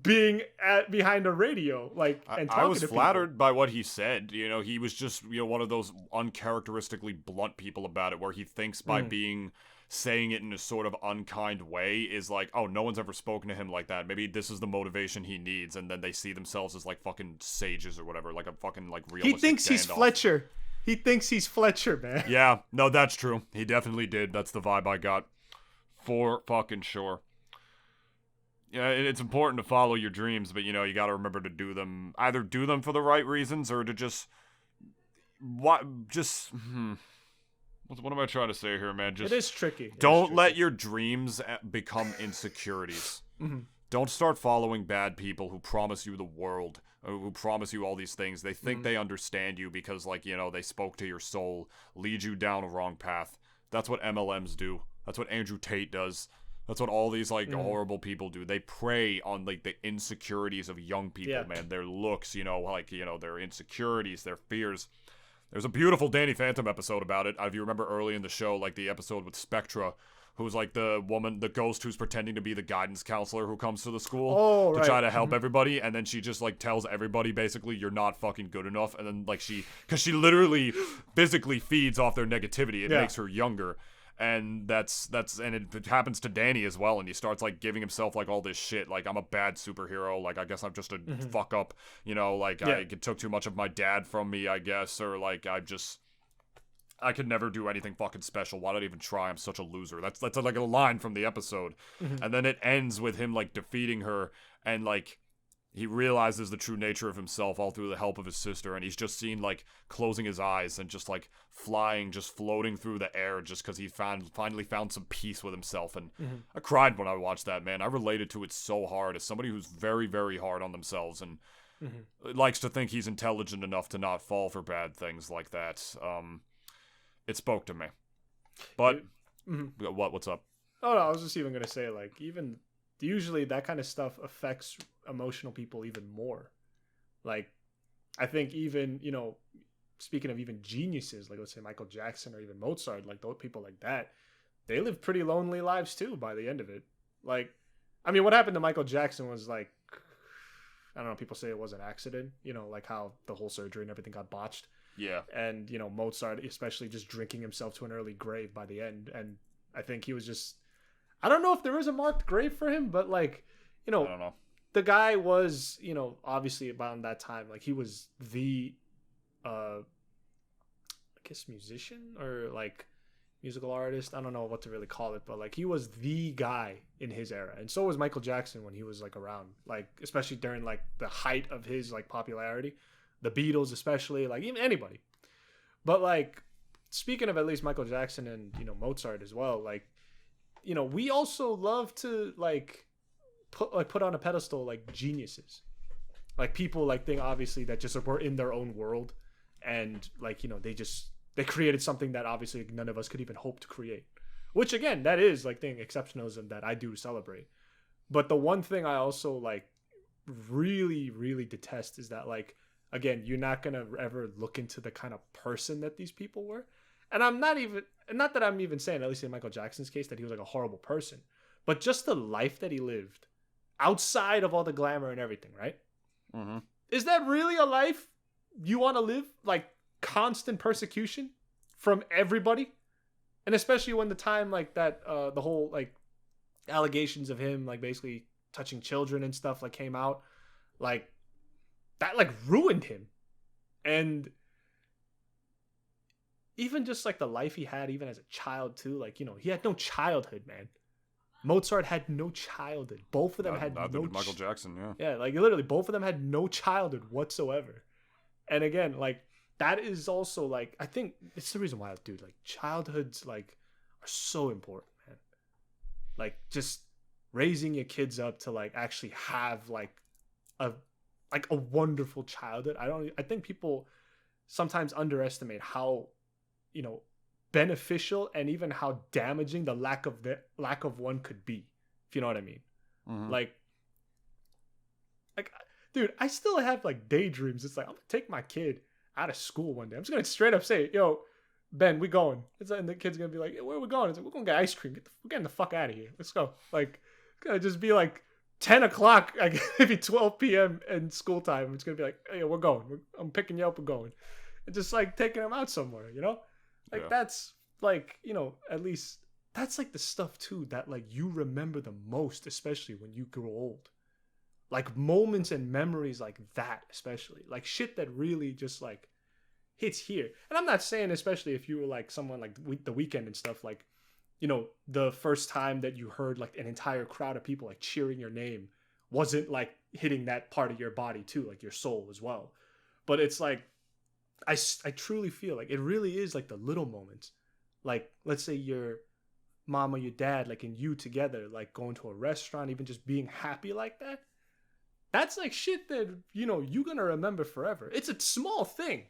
being behind a radio? Like, and talking I was to flattered people. by what he said. You know, he was just, you know, one of those uncharacteristically blunt people about it, where he thinks by saying it in a sort of unkind way is like, oh, no one's ever spoken to him like that. Maybe this is the motivation he needs, and then they see themselves as like fucking sages or whatever, like a fucking like realistic He thinks he's Fletcher. He thinks he's Fletcher, man. Yeah, no, that's true. He definitely did. That's the vibe I got. For fucking sure. Yeah, it's important to follow your dreams, but, you know, you gotta remember to do them for the right reasons, or to just... What am I trying to say here, man? Just, it is tricky. Don't let your dreams become insecurities. Don't start following bad people who promise you the world, or who promise you all these things. They think they understand you because, like, you know, they spoke to your soul, lead you down a wrong path. That's what MLMs do. That's what Andrew Tate does. That's what all these, like, horrible people do. They prey on, like, the insecurities of young people, man. Their looks, you know, like, you know, their insecurities, their fears. There's a beautiful Danny Phantom episode about it. If you remember early in the show, like the episode with Spectra, who's like the woman, the ghost who's pretending to be the guidance counselor who comes to the school to try to help everybody, and then she just like tells everybody basically, you're not fucking good enough, and then like because she literally physically feeds off their negativity. It makes her younger. And and it happens to Danny as well, and he starts like giving himself like all this shit, like, I'm a bad superhero, like, I guess I'm just a fuck up, you know, like I took too much of my dad from me, I guess, or like I could never do anything fucking special. Why did I even try? I'm such a loser. That's like a line from the episode. And then it ends with him like defeating her, and like he realizes the true nature of himself all through the help of his sister, and he's just seen like closing his eyes and just like flying, just floating through the air, just because he finally found some peace with himself. And I cried when I watched that, man. I related to it so hard as somebody who's very, very hard on themselves and likes to think he's intelligent enough to not fall for bad things like that. It spoke to me. But what's up? Oh no, I was just even gonna say, like, even usually that kind of stuff affects emotional people even more. Like, I think even, speaking of even geniuses, like let's say Michael Jackson or even Mozart, like those people like that, they live pretty lonely lives too by the end of it. Like, I mean, what happened to Michael Jackson was like, I don't know, people say it was an accident, like how the whole surgery and everything got botched. Yeah. And, Mozart, especially just drinking himself to an early grave by the end. And I think he was just, I don't know if there is a marked grave for him, but like, I don't know. The guy was, obviously around that time, like he was the, I guess musician or like musical artist. I don't know what to really call it, but like he was the guy in his era. And so was Michael Jackson when he was like around, like especially during like the height of his like popularity, the Beatles especially, like even anybody. But like speaking of at least Michael Jackson and Mozart as well, like we also love to like put on a pedestal like geniuses, like people like think obviously that just were in their own world, and like they created something that obviously none of us could even hope to create, which again that is like thing exceptionalism that I do celebrate. But the one thing I also like really really detest is that like again you're not gonna ever look into the kind of person that these people were. And not that I'm even saying, at least in Michael Jackson's case, that he was like a horrible person, but just the life that he lived outside of all the glamour and everything, right? Mm-hmm. Is that really a life you want to live? Like constant persecution from everybody? And especially when the time like that, the whole like allegations of him like basically touching children and stuff like came out, like that like ruined him. And even just like the life he had even as a child too, like he had no childhood, man. Mozart had no childhood. Both of them had neither no did Michael Jackson, yeah. Yeah, like literally both of them had no childhood whatsoever. And again, like that is also like I think it's the reason why, dude, like childhoods like are so important, man. Like just raising your kids up to like actually have like a wonderful childhood. I think people sometimes underestimate how beneficial and even how damaging the lack of one could be, if you know what I mean. Mm-hmm. Like dude, I still have like daydreams. It's like I'm gonna take my kid out of school one day. I'm just gonna straight up say, yo, Ben, we going. It's like, and the kid's gonna be like, hey, where are we going? It's like, we're gonna get ice cream. We're getting the fuck out of here. Let's go. Like it's gonna just be like 10 o'clock, like maybe 12 p.m. in school time. It's gonna be like, hey, we're going. I'm picking you up. We're going. And just like taking them out somewhere, Like that's like, at least that's like the stuff too that like you remember the most, especially when you grow old. Like moments and memories like that, especially like shit that really just like hits here. And I'm not saying especially if you were like someone like the Weeknd and stuff, like the first time that you heard like an entire crowd of people like cheering your name wasn't like hitting that part of your body too, like your soul as well. But it's like I truly feel like it really is like the little moments. Like, let's say your mom or your dad, like, and you together, like going to a restaurant, even just being happy like that. That's like shit that, you're going to remember forever. It's a small thing,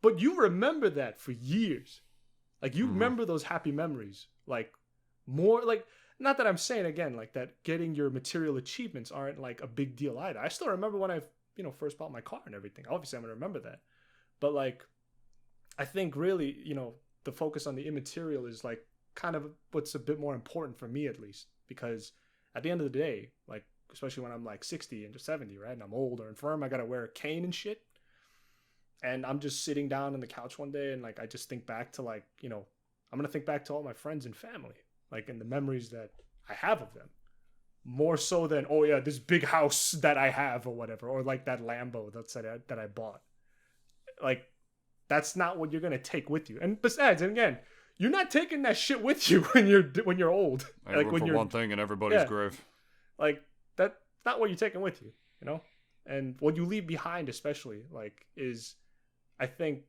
but you remember that for years. Like, you remember those happy memories. Like, more, like, not that I'm saying, again, like, that getting your material achievements aren't, like, a big deal either. I still remember when I, first bought my car and everything. Obviously, I'm going to remember that. But like, I think really, the focus on the immaterial is like kind of what's a bit more important for me, at least, because at the end of the day, like, especially when I'm like 60 and 70, right? And I'm old or infirm, I got to wear a cane and shit. And I'm just sitting down on the couch one day and like, I just think back to like, I'm going to think back to all my friends and family, like, and the memories that I have of them. More so than, oh yeah, this big house that I have or whatever, or like that Lambo that I bought. Like, that's not what you're gonna take with you. And besides, and again, you're not taking that shit with you when you're old. I like when you're one thing in everybody's grave. Like that's not what you're taking with you, And what you leave behind, especially, like, is, I think,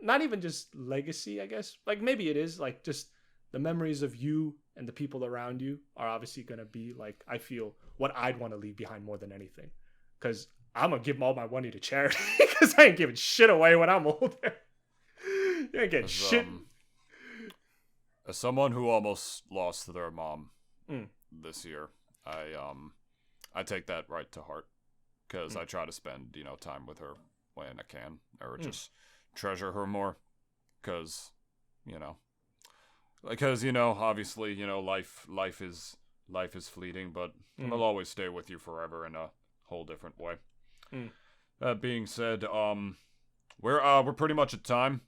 not even just legacy. I guess, like, maybe it is like just the memories of you and the people around you are obviously gonna be like, I feel, what I'd want to leave behind more than anything, because I'm going to give all my money to charity because I ain't giving shit away when I'm older. You ain't getting shit. As someone who almost lost their mom this year, I take that right to heart, because I try to spend, time with her when I can, or just treasure her more, because obviously, life is fleeting, but it'll always stay with you forever in a whole different way. That being said, we're pretty much at time.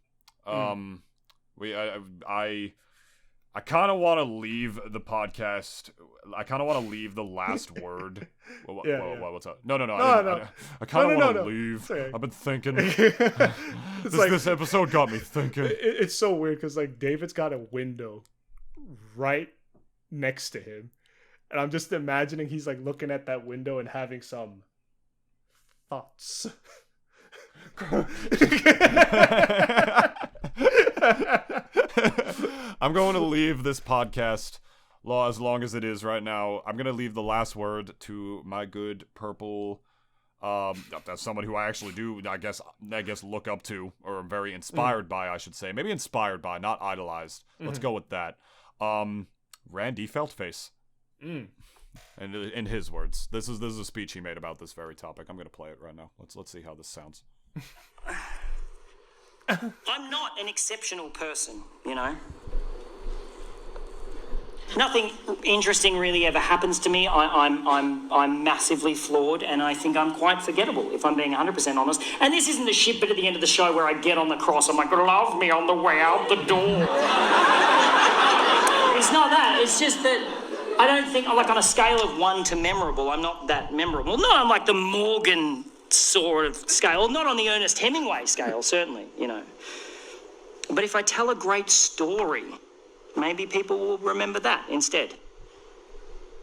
I kind of want to leave the podcast. I kind of want to leave the last word. What's up? No. I kind of want to leave. I've been thinking. This episode got me thinking. It's so weird because like David's got a window right next to him, and I'm just imagining he's like looking at that window and having some thoughts. I'm going to leave this podcast as long as it is right now. I'm going to leave the last word to my good purple. That's someone who I actually do, I guess look up to, or am very inspired by, I should say. Maybe inspired by, not idolized. Let's go with that. Randy Feltface. And in his words, this is a speech he made about this very topic. I'm going to play it right now. Let's see how this sounds. I'm not an exceptional person, Nothing interesting really ever happens to me. I'm massively flawed, and I think I'm quite forgettable, if I'm being 100% honest. And this isn't the shit bit at the end of the show where I get on the cross. I'm like, love me on the way out the door. It's not that. It's just that I don't think, like on a scale of 1 to memorable, I'm not that memorable. Not on like the Morgan sort of scale, not on the Ernest Hemingway scale, certainly, But if I tell a great story, maybe people will remember that instead.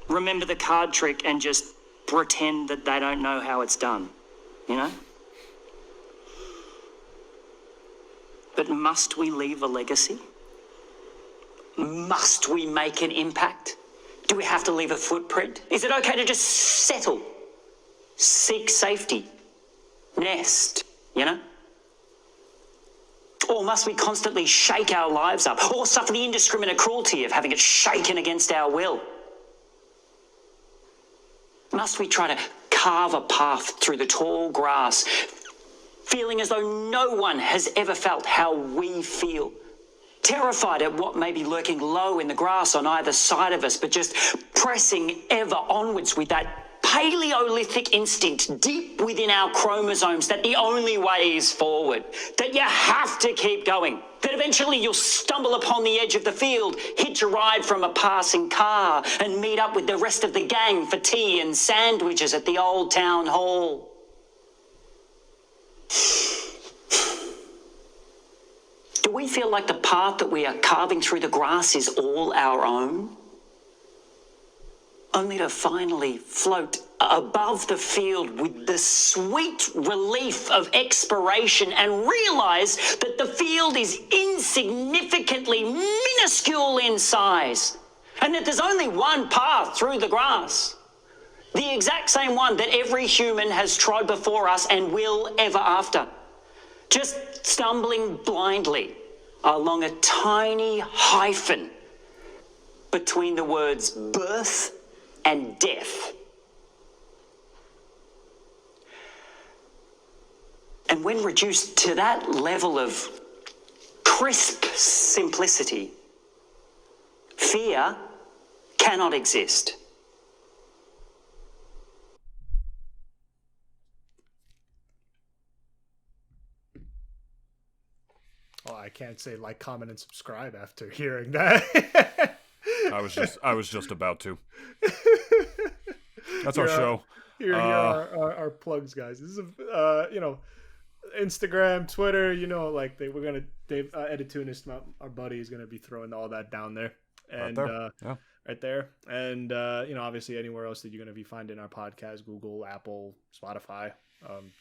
Remember the card trick and just pretend that they don't know how it's done, But must we leave a legacy? Must we make an impact? Do we have to leave a footprint? Is it okay to just settle? Seek safety? Nest, Or must we constantly shake our lives up, or suffer the indiscriminate cruelty of having it shaken against our will? Must we try to carve a path through the tall grass, feeling as though no one has ever felt how we feel? Terrified at what may be lurking low in the grass on either side of us, but just pressing ever onwards with that Paleolithic instinct deep within our chromosomes that the only way is forward, that you have to keep going, that eventually you'll stumble upon the edge of the field, hitch a ride from a passing car, and meet up with the rest of the gang for tea and sandwiches at the old town hall. Do we feel like the path that we are carving through the grass is all our own? Only to finally float above the field with the sweet relief of expiration and realise that the field is insignificantly minuscule in size and that there's only one path through the grass. The exact same one that every human has trod before us and will ever after. Just stumbling blindly along a tiny hyphen between the words birth and death. And when reduced to that level of crisp simplicity, fear cannot exist. Oh, I can't say like, comment, and subscribe after hearing that. I was just about to. That's our show. Here are our plugs, guys. This is Instagram, Twitter. Editoonist, our buddy, is gonna be throwing all that down there, and right there, and obviously anywhere else that you're gonna be finding our podcast: Google, Apple, Spotify,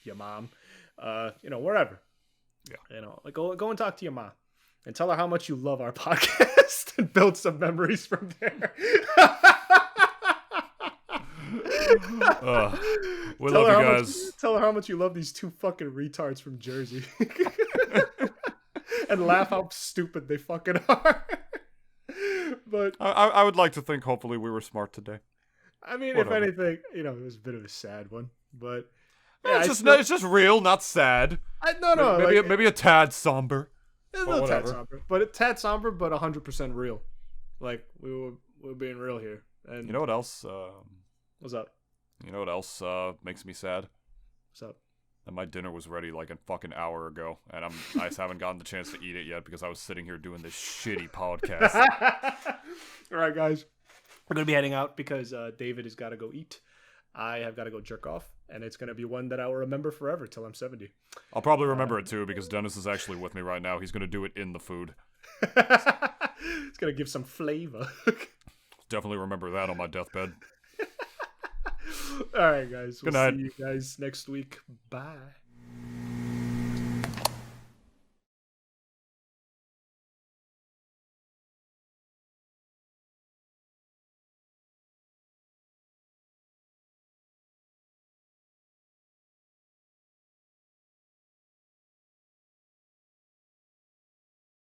your mom, wherever. Yeah, go and talk to your mom and tell her how much you love our podcast and build some memories from there. We love you guys. Tell her how much you love these two fucking retards from Jersey. And laugh how stupid they fucking are. But I would like to think hopefully we were smart today. I mean, whatever. If anything, it was a bit of a sad one. But Yeah, it's just real, not sad. No. Maybe a tad somber. It's a tad somber, but 100% real. Like we're being real here. And you know what else? What's up? You know what else makes me sad? What's up? And my dinner was ready like a fucking hour ago, and I just haven't gotten the chance to eat it yet because I was sitting here doing this shitty podcast. All right, guys, we're gonna be heading out because David has got to go eat. I have got to go jerk off, and it's gonna be one that I will remember forever till I'm 70. I'll probably remember it too because Dennis is actually with me right now. He's gonna do it in the food. It's gonna give some flavor. Definitely remember that on my deathbed. All right, guys. Good night. See you guys next week. Bye.